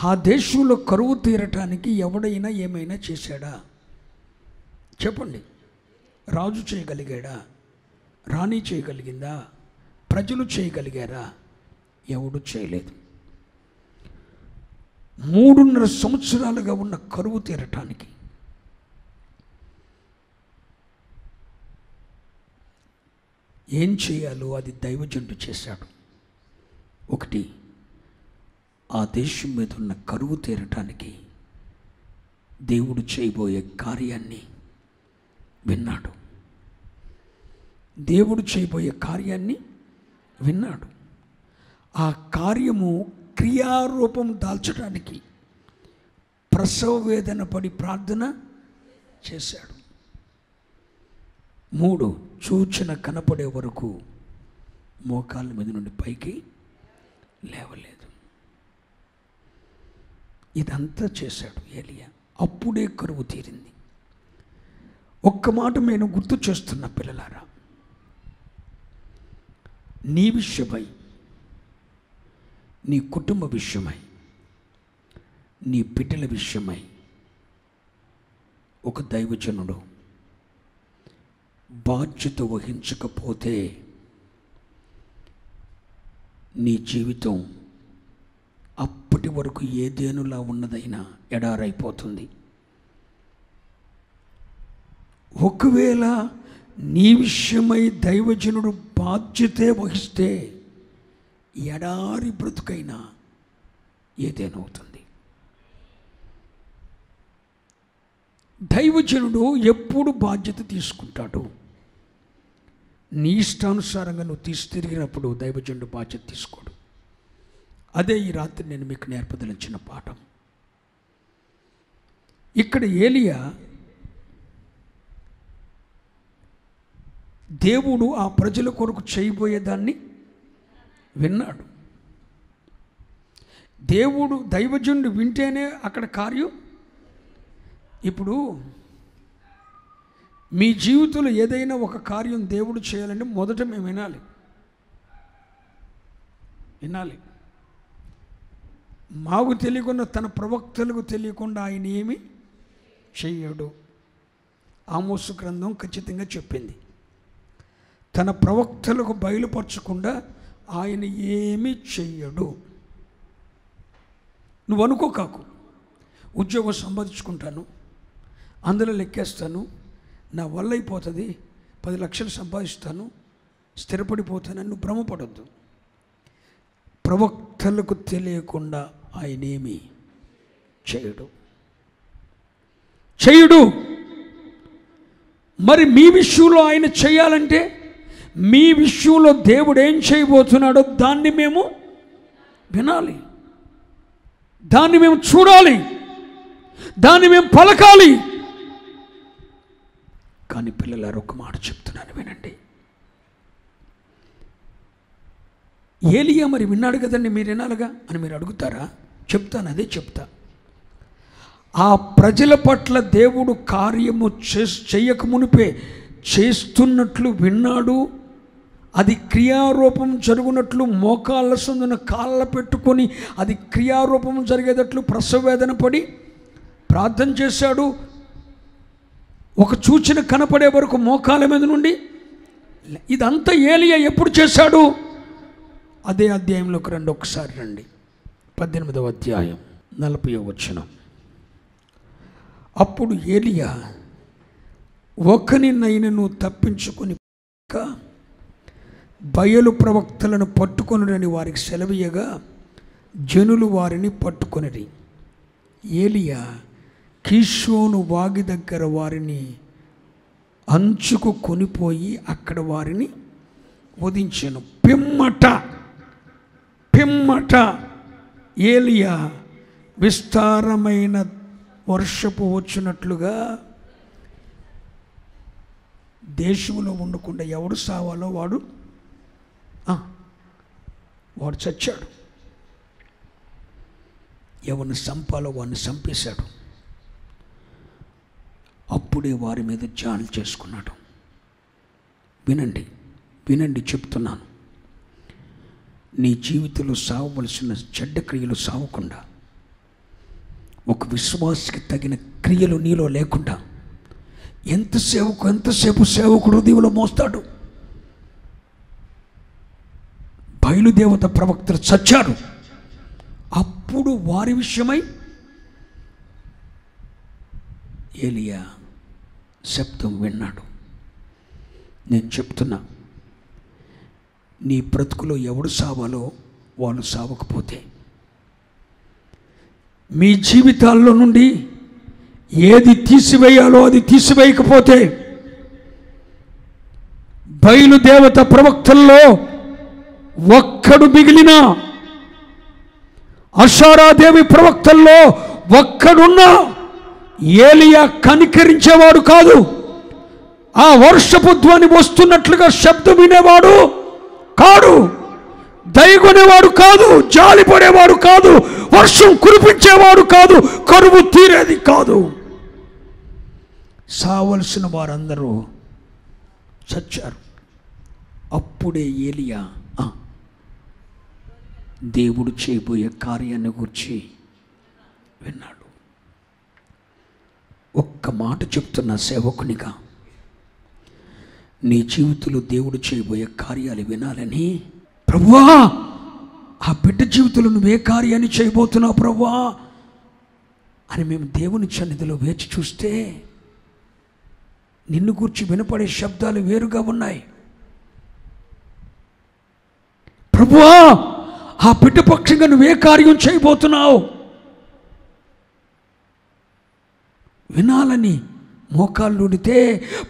Speaker 1: ఆ దేశంలో కరువు తీరటానికి ఎవడైనా ఏమైనా చేశాడా? చెప్పండి. రాజు చేయగలిగాడా? రాణి చేయగలిగిందా? ప్రజలు చేయగలిగారా? ఎవడు చేయలేదు. 3.5 సంవత్సరాలుగా ఉన్న కరువు తీరటానికి ఏం చేయాలో అది దైవజనుడు చేశాడు. ఒకటి, ఆ దేశం మీద ఉన్న కరువు తీరటానికి దేవుడు చేయబోయే కార్యాన్ని విన్నాడు. దేవుడు చేయబోయే కార్యాన్ని విన్నాడు. ఆ కార్యము క్రియారూపం దాల్చడానికి ప్రసవ వేదన పడి ప్రార్థన చేశాడు. 3 సూచన కనపడే వరకు మోకాళ్ళ మీద నుండి పైకి లేవలేదు. ఇదంతా చేశాడు ఏలియా. అప్పుడే కరువు తీరింది. ఒక్క మాట నేను గుర్తు చేస్తున్న పిల్లలారా, నీ విషయమై, నీ కుటుంబ విషయమై, నీ బిడ్డల విషయమై ఒక దైవజనుడు బాధ్యత వహించకపోతే నీ జీవితం అప్పటి వరకు ఏదేనులా ఉన్నదైనా ఎడారైపోతుంది. ఒకవేళ నీ విషయమై దైవజనుడు బాధ్యతే వహిస్తే ఎడారి బ్రతుకైనా ఏదేనవుతుంది. దైవజనుడు ఎప్పుడు బాధ్యత తీసుకుంటాడు? నీ ఇష్టానుసారంగా నువ్వు తిరిగినప్పుడు దైవజనుడు బాధ్యత తీసుకోడు. అదే ఈ రాత్రి నేను మీకు నేర్పదలిచిన పాఠం. ఇక్కడ ఏలియా దేవుడు ఆ ప్రజల కొరకు చేయబోయేదాన్ని విన్నాడు. దేవుడు దైవజనుడు వింటేనే అక్కడ కార్యం. ఇప్పుడు మీ జీవితంలో ఏదైనా ఒక కార్యం దేవుడు చేయాలంటే మొదట మేము వినాలి. మాకు తెలియకుండా, తన ప్రవక్తలకు తెలియకుండా ఆయన ఏమి చెయ్యడు. ఆమోసు గ్రంథం ఖచ్చితంగా చెప్పింది. తన ప్రవక్తలకు బయలుపరచకుండా ఆయన ఏమీ చెయ్యడు. నువ్వు అనుకోకాకు, ఉద్యోగం సంపాదించుకుంటాను, అందులో లెక్కేస్తాను, నా వల్ల అయిపోతుంది, 10 లక్షలు సంపాదిస్తాను, స్థిరపడిపోతానని నువ్వు భ్రమపడొద్దు. ప్రవక్తలకు తెలియకుండా ఆయన ఏమీ చేయడు. మరి మీ విషయంలో ఆయన చేయాలంటే, మీ విషయంలో దేవుడు ఏం చేయబోతున్నాడో దాన్ని మేము వినాలి, దాన్ని మేము చూడాలి, దాన్ని మేము పలకాలి. కానీ పిల్లలారు, ఒక మాట చెప్తున్నాను వినండి. ఏలియా మరి విన్నాడు కదండి, మీరు వినాలిగా అని మీరు అడుగుతారా? చెప్తాను, అదే చెప్తా. ఆ ప్రజల పట్ల దేవుడు కార్యము చెయ్యక మునిపే చేస్తున్నట్లు విన్నాడు. అది క్రియారూపం జరుగునట్లు మోకాళ్ళ సందున కాళ్ళ పెట్టుకొని అది క్రియారూపం జరిగేటట్లు ప్రసవవేదన పడి ప్రార్థన చేశాడు. ఒక సూచన కనపడే వరకు మోకాళ్ళ మీద నుండి. ఇదంతా ఏలియా ఎప్పుడు చేశాడు? అదే అధ్యాయంలోకి రండి, ఒకసారి రండి. 18వ అధ్యాయం 40వ వచనం. అప్పుడు ఏలియా ఒకనినైనను తప్పించుకొని బయలు ప్రవక్తలను పట్టుకొనుడని వారికి సెలవీయగా జనులు వారిని పట్టుకొనిరి. ఏలియా కీషోను వాగి దగ్గర వారిని అంచుకు కొనిపోయి అక్కడ వారిని వధించెను. పిమ్మట ఏలియా విస్తారమైన వర్షపు వచ్చినట్లుగా దేశంలో ఉండకుండా ఎవడు సావాలో వాడు చచ్చాడు. ఎవరిని చంపాలో వాడిని చంపేశాడు. అప్పుడే వారి మీద జాలి చేసుకున్నాడు. వినండి చెప్తున్నాను. నీ జీవితంలో సావవలసిన చెడ్డ క్రియలు సావకుండా, ఒక విశ్వాసకి తగిన క్రియలు నీలో లేకుండా ఎంతసేపు సేవకుడు హృదయంలో మోస్తాడు. బయలుదేవత ప్రవక్తలు చచ్చారు. అప్పుడు వారి విషయమై ఏలియా శబ్దం విన్నాడు. నేను చెప్తున్నా, నీ బ్రతుకులో ఎవడు సావాలో వాళ్ళు సావకపోతే, మీ జీవితాల్లో నుండి ఏది తీసివేయాలో అది తీసివేయకపోతే, బయలుదేవత ప్రవక్తల్లో ఒక్కడు మిగిలినా, అషారాదేవి ప్రవక్తల్లో ఒక్కడున్నా ఏలియా కనికరించేవాడు కాదు. ఆ వర్షపు ధ్వని వస్తున్నట్లుగా శబ్దం వినేవాడు కాడు, దయగొనేవాడు కాదు, జాలిపడేవాడు కాదు, వర్షం కురిపించేవాడు కాదు, కరువు తీరేది కాదు. సావలసిన వారందరూ చచ్చారు. అప్పుడే ఏలియా దేవుడు చేయబోయే కార్యాన్ని గురించి విన్నాడు. ఒక్క మాట చెప్తున్న సేవకునిగా, నీ జీవితంలో దేవుడు చేయబోయే కార్యాలు వినాలని, ప్రభువా ఆ బిడ్డ జీవితంలో నువ్వే కార్యాన్ని చేయబోతున్నావు ప్రభువా అని మేము దేవుని సన్నిధిలో వేచి చూస్తే నిన్ను గూర్చి వినపడే శబ్దాలు వేరుగా ఉన్నాయి. ప్రభువా ఆ బిడ్డ పక్షంగా నువ్వే కార్యం చేయబోతున్నావు వినాలని మోకాళ్ళు ఉడితే,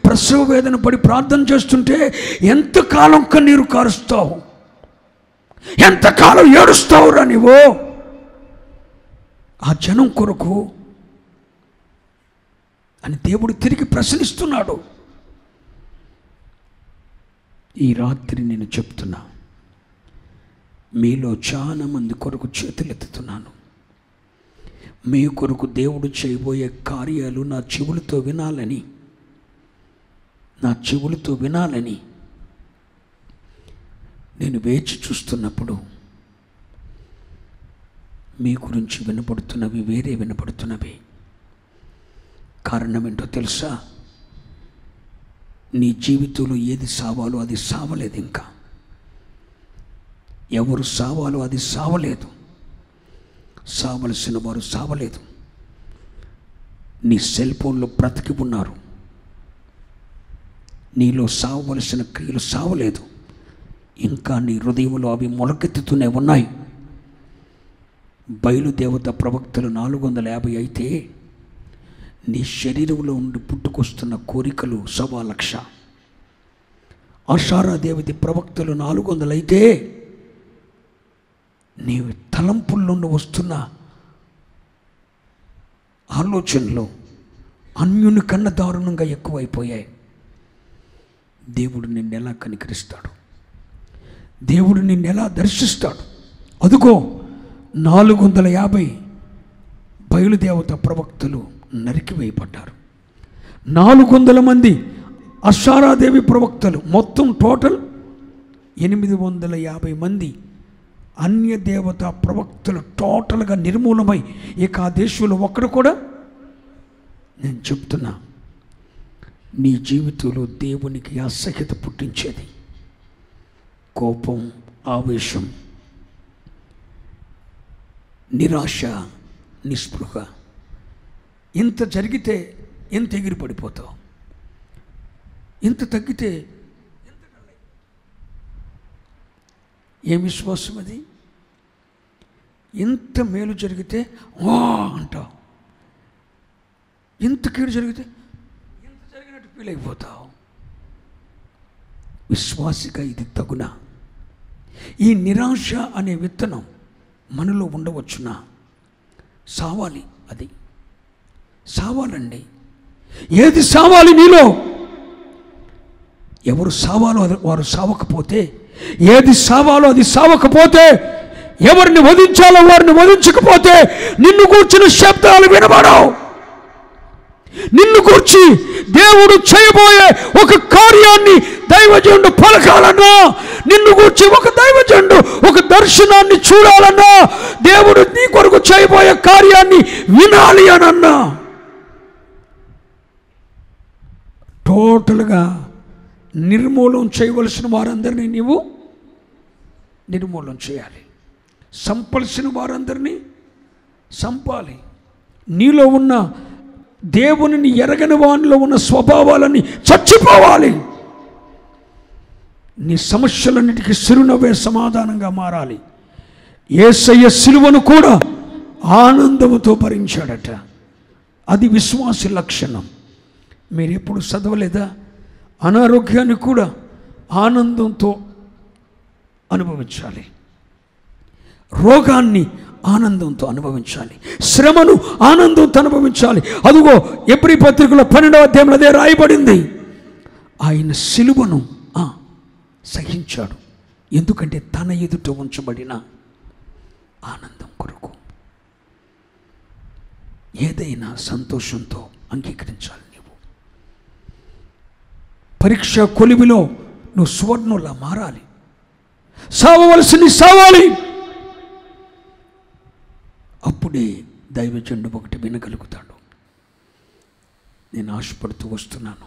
Speaker 1: ప్రసవ వేదన పడి ప్రార్థన చేస్తుంటే ఎంతకాలం కన్నీరు కారుస్తావు, ఎంతకాలం ఏడుస్తావురా నీవు ఆ జనం కొరకు అని దేవుడు తిరిగి ప్రశ్నిస్తున్నాడు. ఈ రాత్రి నేను చెప్తున్నా, మీలో చాలా మంది కొరకు చేతులెత్తుతున్నాను. మీ కొరకు దేవుడు చేయబోయే కార్యాలు నా చెవులతో వినాలని నేను వేచి చూస్తున్నప్పుడు మీ గురించి వినపడుతున్నవి వేరే వినపడుతున్నవి. కారణం ఏంటో తెలుసా? నీ జీవితంలో ఏది సావాలో అది సావలేదు. ఇంకా ఎవరు సావాలో అది సావలేదు. సావలసిన వారు సావలేదు. నీ సెల్ ఫోన్లో బ్రతికి ఉన్నారు. నీలో సావలసిన క్రియలు సావలేదు. ఇంకా నీ హృదయంలో అవి మొలకెత్తుతూనే ఉన్నాయి. బయలుదేవత ప్రవక్తలు 450 అయితే నీ శరీరంలో ఉండి పుట్టుకొస్తున్న కోరికలు 1,1,00,000. ఆషారాదేవతి ప్రవక్తలు 400 అయితే నీ తలంపుల నుండి వస్తున్న ఆలోచనలు అన్యుని కన్నా దారుణంగా ఎక్కువైపోయాయి. దేవుడు నిన్నెలా కనికరిస్తాడు? దేవుడు నిన్నెలా దర్శిస్తాడు? అదుగో 450 బయలుదేవత ప్రవక్తలు నరికివేయబడ్డారు. 400 మంది ఆషారాదేవి ప్రవక్తలు, మొత్తం టోటల్ 850 మంది అన్య దేవత ప్రవక్తలు టోటల్గా నిర్మూలమై ఇక ఆ దేశంలో ఒక్కడు కూడా. నేను చెప్తున్నా, నీ జీవితంలో దేవునికి అసహ్యత పుట్టించేది కోపం, ఆవేశం, నిరాశ, నిస్పృహ. ఇంత జరిగితే ఎంత ఎగిరి పడిపోతావు, ఇంత తగ్గితే ఏం విశ్వాసం అది? ఎంత మేలు జరిగితే వా అంటావు, ఎంత కీడు జరిగితే ఎంత జరిగినట్టు ఫీల్ అయిపోతావు. విశ్వాసిగా ఇది తగునా? ఈ నిరాశ అనే విత్తనం మనలో ఉండవచ్చునా? సావాలి, అది సావాలండి. ఏది సావాలి నీలో? ఎవరు సావాలో వారు సావకపోతే, ఏది సావాలో అది సావకపోతే, ఎవరిని వధించాలో వారిని వధించకపోతే నిన్ను కూర్చిన శబ్దాలు వినబడవు. నిన్ను కూర్చి దేవుడు చేయబోయే ఒక కార్యాన్ని దైవజనుడు పలకాలన్నా, నిన్ను కూర్చి ఒక దైవజనుడు ఒక దర్శనాన్ని చూడాలన్నా, దేవుడు నీ కొరకు చేయబోయే కార్యాన్ని వినాలి అనన్నా, టోటల్గా నిర్మూలన చేయవలసిన వారందరినీ నీవు నిర్మూలన చేయాలి. సంపాల్సిన వారందరినీ సంపాలి. నీలో ఉన్న దేవునిని ఎరగని వానిలో ఉన్న స్వభావాలని చచ్చిపోవాలి. నీ సమస్యలన్నిటికీ చిరునవ్వే సమాధానంగా మారాలి. యేసయ్య సిలువను కూడా ఆనందముతో భరించాడట. అది విశ్వాసి లక్షణం. మీరు ఎప్పుడు చదవలేదా? అనారోగ్యాన్ని కూడా ఆనందంతో అనుభవించాలి, రోగాన్ని ఆనందంతో అనుభవించాలి, శ్రమను ఆనందంతో అనుభవించాలి. అదుగో ఎబ్రీ పత్రికలో 12వ అధ్యాయంలో అదే రాయబడింది. ఆయన సిలువను సహించాడు. ఎందుకంటే తన ఎదుట ఉంచబడిన ఆనందం కొరకు. ఏదైనా సంతోషంతో అంగీకరించాలి. నీవు పరీక్ష కొలిమిలో నువ్వు సువర్ణంలా మారాలి. సావవలసింది సావాలి. అప్పుడే దైవజనుడు ఒకటి వినగలుగుతాడు. నేను ఆశపడుతూ వస్తున్నాను.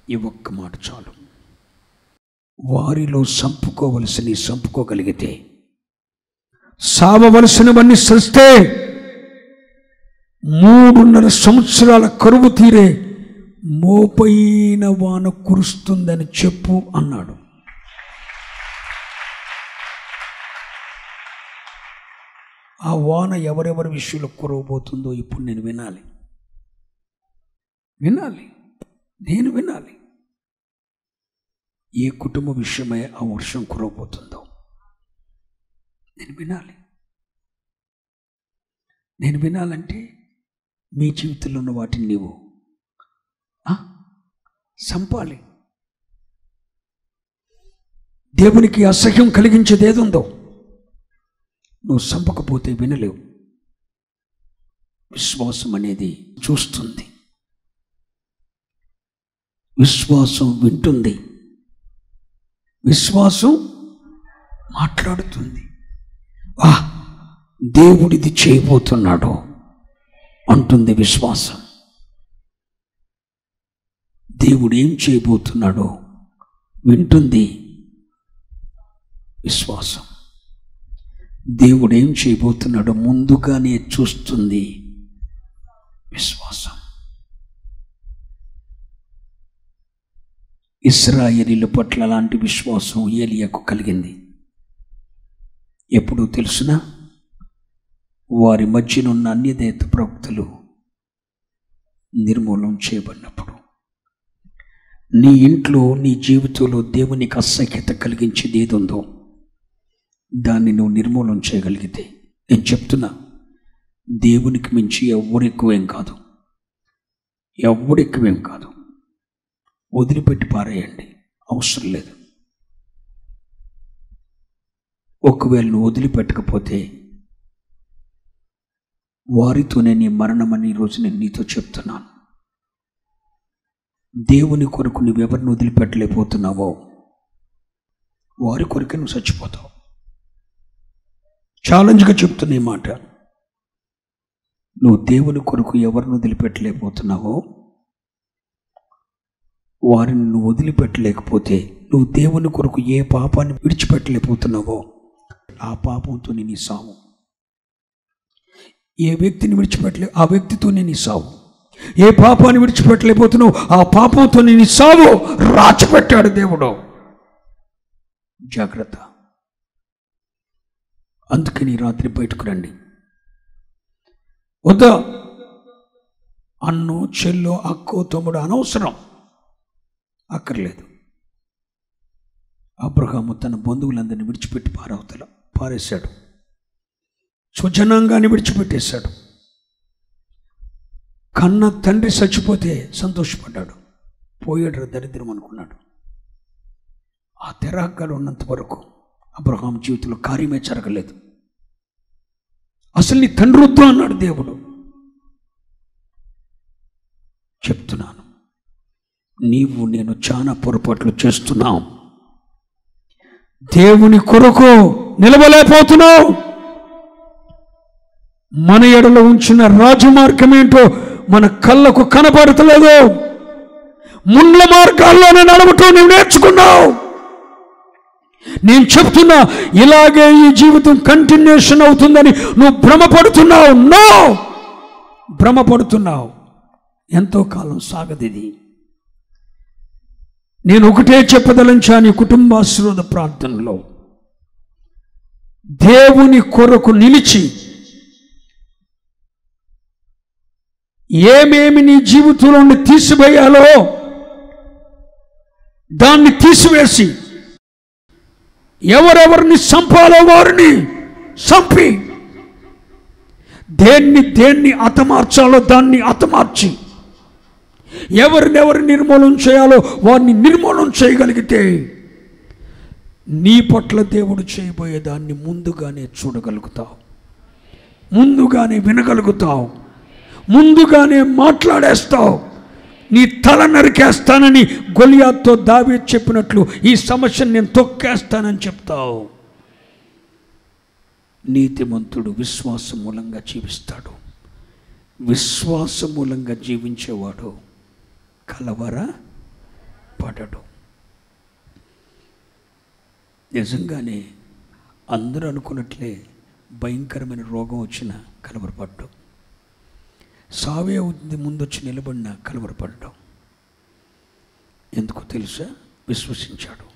Speaker 1: ఈ ఒక్క మాట చాలు. వారిలో సంపుకోవలసినవి సంపుకోగలిగితే, సావవలసినవన్నీ సస్తే 3.5 సంవత్సరాల కరువు తీరే మోపైన వాన కురుస్తుందని చెప్పు అన్నాడు. ఆ వాన ఎవరెవరి విషయంలో కురవబోతుందో ఇప్పుడు నేను వినాలి. ఏ కుటుంబ విషయమై ఆ వర్షం కురవబోతుందో నేను వినాలంటే మీ జీవితంలో ఉన్న వాటిని నీవు సంపాలి. దేవునికి అసహ్యం కలిగించేది ఏదుందో నువ్వు సంపకపోతే వినలేవు. విశ్వాసం అనేది చూస్తుంది, విశ్వాసం వింటుంది, విశ్వాసం మాట్లాడుతుంది. దేవుడిది చేయబోతున్నాడు అంటుంది విశ్వాసం. దేవుడు ఏం చేయబోతున్నాడో వింటుంది విశ్వాసం. దేవుడు ఏం చేయబోతున్నాడో ముందుగానే చూస్తుంది విశ్వాసం. ఇశ్రాయేలీల పట్ల అలాంటి విశ్వాసం ఏలియాకు కలిగింది. ఎప్పుడు తెలుసునా? వారి మధ్యనున్న అన్యదేవత ప్రవక్తలు నిర్మూలన చేయబడినప్పుడు. నీ ఇంట్లో, నీ జీవితంలో దేవునికి అసహ్యత కలిగించేది ఏదుందో దాన్ని నువ్వు నిర్మూలన చేయగలిగితే, నేను చెప్తున్నా, దేవునికి మించి ఎవరెక్కువేం కాదు. వదిలిపెట్టి పారేయండి, అవసరం లేదు. ఒకవేళ నువ్వు వదిలిపెట్టకపోతే వారితోనే నీ మరణమని ఈరోజు నేను నీతో చెప్తున్నాను. దేవుని కొరకు నువ్వెవరిని వదిలిపెట్టలేకపోతున్నావో వారి కొరకే నువ్వు చచ్చిపోతావు. ఛాలెంజ్గా చెప్తున్న ఈ మాట. నువ్వు దేవుని కొరకు ఎవరిని వదిలిపెట్టలేకపోతున్నావో వారిని నువ్వు వదిలిపెట్టలేకపోతే, నువ్వు దేవుని కొరకు ఏ పాపాన్ని విడిచిపెట్టలేకపోతున్నావో ఆ పాపంతోనే నీ సావు. ఏ వ్యక్తిని విడిచిపెట్టలే ఆ వ్యక్తితోనే నీ సావు. ఏ పాపాన్ని విడిచిపెట్టలేకపోతున్నావు ఆ పాపంతోనే నీ సావు రాచిపెట్టాడు దేవుడు. జాగ్రత్త. అందుకని రాత్రి బయటకు రండి. వద్దా అన్నో చెల్లో అక్కో తమ్ముడు అనవసరం, అక్కర్లేదు. అబ్రహాము తన బంధువులందరినీ విడిచిపెట్టి పారేశాడు. స్వజనాంగాన్ని విడిచిపెట్టేశాడు. కన్న తండ్రి చచ్చిపోతే సంతోషపడ్డాడు. పోయాడు దరిద్రం అనుకున్నాడు. ఆ తెరాగ్గాలు ఉన్నంత వరకు అబ్రహాం జీవితంలో కార్యమే జరగలేదు. అసలు నీ తండ్రి వద్దు అన్నాడు దేవుడు. చెప్తున్నాను, నీవు నేను చాలా పొరపాట్లు చేస్తున్నావు. దేవుని కొరకు నిలవలేకపోతున్నావు. మన ఎడలో ఉంచిన రాజమార్గం ఏంటో మన కళ్ళకు కనపడతలేదు. ముండ్ల మార్గాల్లోనే నడవటం నువ్వు నేర్చుకున్నావు. నేను చెప్తున్నా, ఇలాగే ఈ జీవితం కంటిన్యూషన్ అవుతుందని నువ్వు భ్రమపడుతున్నావు. ఎంతో కాలం సాగదిది. నేను ఒకటే చెప్పదలంచాను, కుటుంబాశీర్వాద ప్రార్థనలో దేవుని కొరకు నిలిచి ఏమేమి నీ జీవితంలో నుండి తీసివేయాలో దాన్ని తీసివేసి, ఎవరెవరిని చంపాలో వారిని చంపి, దేన్ని హతమార్చాలో దాన్ని హతమార్చి, ఎవరినెవరు నిర్మూలన చేయాలో వారిని నిర్మూలన చేయగలిగితే నీ పట్ల దేవుడు చేయబోయేదాన్ని ముందుగానే చూడగలుగుతావు, ముందుగానే వినగలుగుతావు, ముందుగానే మాట్లాడేస్తావు. నీ తల నరికేస్తానని గొలియాతుతో దావీదు చెప్పినట్లు ఈ సమస్యను నేను తొక్కేస్తానని చెప్తావు. నీతిమంతుడు విశ్వాసం మూలంగా జీవిస్తాడు. విశ్వాసం మూలంగా జీవించేవాడు కలవరపడడు. నిజంగానే అందరూ అనుకున్నట్లే భయంకరమైన రోగం వచ్చిన కలవరపడ్డం, సావే ముందు వచ్చి నిలబడిన కలవరపడ్డం. ఎందుకు తెలుసా? విశ్వసించాడు.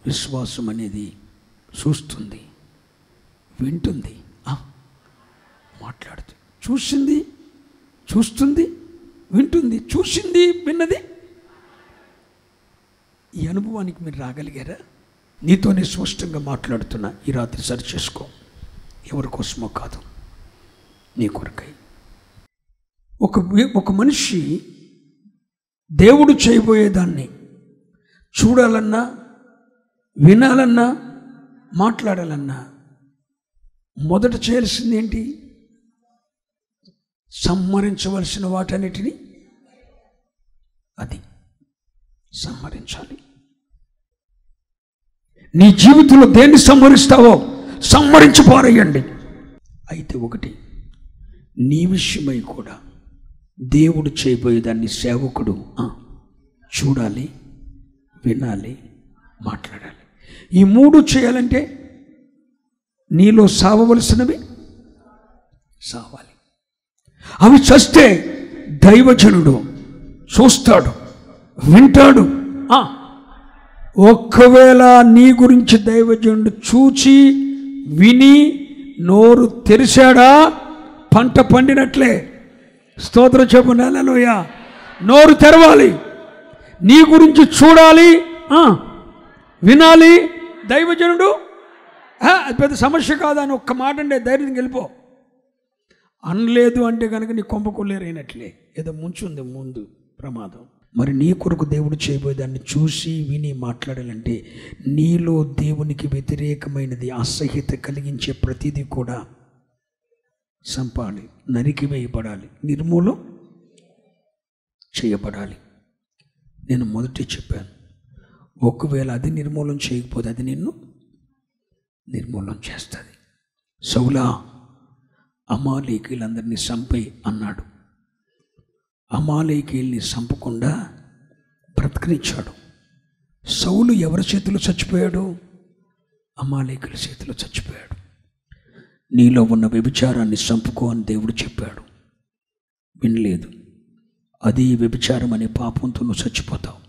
Speaker 1: విశ్వాసం అనేది చూస్తుంది, వింటుంది, మాట్లాడుతుంది. చూసింది, చూస్తుంది, వింటుంది. చూసింది, విన్నది. ఈ అనుభవానికి మీరు రాగలిగారా? నీతోనే స్పష్టంగా మాట్లాడుతున్నా. ఈ రాత్రి సరి చేసుకో. ఎవరి కోసమో కాదు, నీ కొరకై. ఒక మనిషి దేవుడు చేయబోయేదాన్ని చూడాలన్నా, వినాలన్నా, మాట్లాడాలన్నా మొదట చేయాల్సింది ఏంటి? సంహరించవలసిన వాటన్నిటిని అది సంహరించాలి. నీ జీవితంలో దేన్ని సంహరిస్తావో సంహరించి పారేయండి. అయితే ఒకటి, నీ విషయమై కూడా దేవుడు చేయబోయేదాన్ని సేవకుడు చూడాలి, వినాలి, మాట్లాడాలి. ఈ మూడు చేయాలంటే నీలో సావవలసినవి సావాలి. అవి చస్తే దైవజనుడు చూస్తాడు, వింటాడు. ఒక్కవేళ నీ గురించి దైవజనుడు చూచి విని నోరు తెరిచాడా పంట పండినట్లే. స్తోత్రం చెప్పు. హల్లెలూయా. నోరు తెరవాలి, నీ గురించి చూడాలి, వినాలి. దైవజనుడు అది పెద్ద సమస్య కాదని ఒక్క మాట అంటే ధైర్యం వెళ్ళిపో. అనలేదు అంటే కనుక నీ కొంపకొల్లేరైనట్లే, ఏదో ముంచుంది ముందు ప్రమాదం. మరి నీ కొరకు దేవుడు చేయబోయేదాన్ని చూసి విని మాట్లాడాలంటే నీలో దేవునికి వ్యతిరేకమైనది, అసహ్యత కలిగించే ప్రతిదీ కూడా సంపాలి, నరికివేయబడాలి, నిర్మూలం చేయబడాలి. నేను మొదటి చెప్పాను, ఒకవేళ అది నిర్మూలన చేయకపోతే అది నిన్ను నిర్మూలన చేస్తుంది. సౌలా అమాలేకీలందరినీ చంపేయి అన్నాడు. అమాలేకీల్ని చంపకుండా బ్రతకనిచ్చాడు. సౌలు ఎవరి చేతిలో చచ్చిపోయాడు? అమాలేకీల చేతిలో చచ్చిపోయాడు. నీలో ఉన్న వ్యభిచారాన్ని చంపుకో అని దేవుడు చెప్పాడు, వినలేదు. అది వ్యభిచారం అనే పాపంతో నువ్వు చచ్చిపోతావు.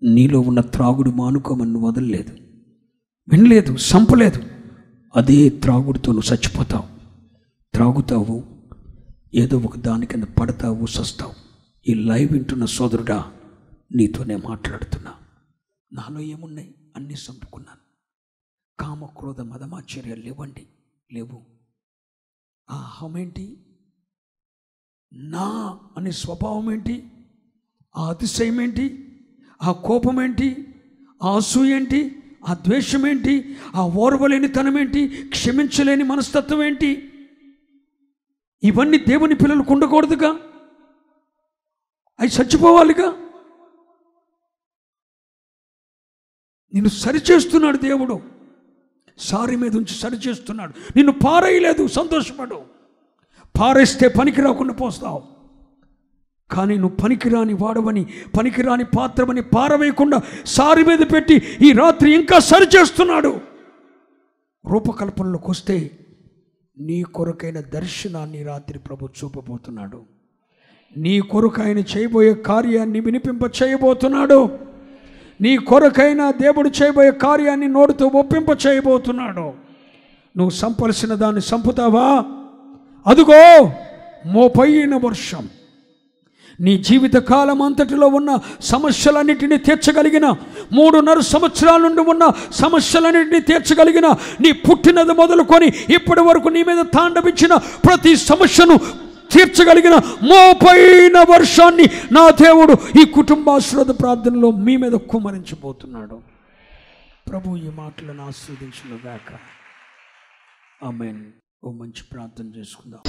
Speaker 1: నీలో ఉన్న త్రాగుడు మానుకోమని నువ్వు వదలలేదు, వినలేదు, చంపలేదు. అదే త్రాగుడితో నువ్వు చచ్చిపోతావు. త్రాగుతావు, ఏదో ఒక దాని కింద పడతావు, సస్తావు. ఈ లైవ్ వింటున్న సోదరుడా, నీతోనే మాట్లాడుతున్నా. నాలో ఏమున్నాయి? అన్నీ చంపుకున్నాను. కామ, క్రోధ, మదమాశ్చర్యాలు లేవు. ఆ అహం ఏంటి? నా అనే స్వభావం ఏంటి? ఆ అతిశయం ఏంటి? ఆ కోపం ఏంటి? ఆ అసూయ ఏంటి? ఆ ద్వేషం ఏంటి? ఆ ఓర్వలేనితనం ఏంటి? క్షమించలేని మనస్తత్వం ఏంటి? ఇవన్నీ దేవుని పిల్లలకు ఉండకూడదుగా, అవి చచ్చిపోవాలిగా. నిన్ను సరిచేస్తున్నాడు దేవుడు, సారి మీద ఉంచి సరిచేస్తున్నాడు. నిన్ను పారేయలేదు, సంతోషపడు. పారేస్తే పనికి రాకుండా పోస్తావు. కానీ నువ్వు పనికిరాని వాడవని, పనికిరాని పాత్రమని పారవేయకుండా సారి మీద పెట్టి ఈ రాత్రి ఇంకా సరిచేస్తున్నాడు. రూపకల్పనలోకి వస్తే నీ కొరకైన దర్శనాన్ని రాత్రి ప్రభు చూపబోతున్నాడు. నీ కొరకు ఆయన చేయబోయే కార్యాన్ని వినిపింప చేయబోతున్నాడు. నీ కొరకైన దేవుడు చేయబోయే కార్యాన్ని నోటితో ఒప్పింప చేయబోతున్నాడు. నువ్వు సంపలసిన దాన్ని సంపుతావా? అదుగో మోపైన వర్షం. నీ జీవిత కాలం అంతటిలో ఉన్న సమస్యలన్నిటినీ తీర్చగలిగిన, 3.5 సంవత్సరాల నుండి ఉన్న సమస్యలన్నింటినీ తీర్చగలిగిన, నీ పుట్టినది మొదలుకొని ఇప్పటి వరకు నీ మీద తాండవించిన ప్రతి సమస్యను తీర్చగలిగిన మోపైన వర్షాన్ని నా దేవుడు ఈ కుటుంబాశీర్వాద ప్రార్థనలో మీ మీద కుమ్మరించబోతున్నాడు. ప్రభు ఈ మాటలను ఆశీర్వదించునుగాక. ఆమేన్. ఓ మంచి ప్రార్థన చేసుకుందాం.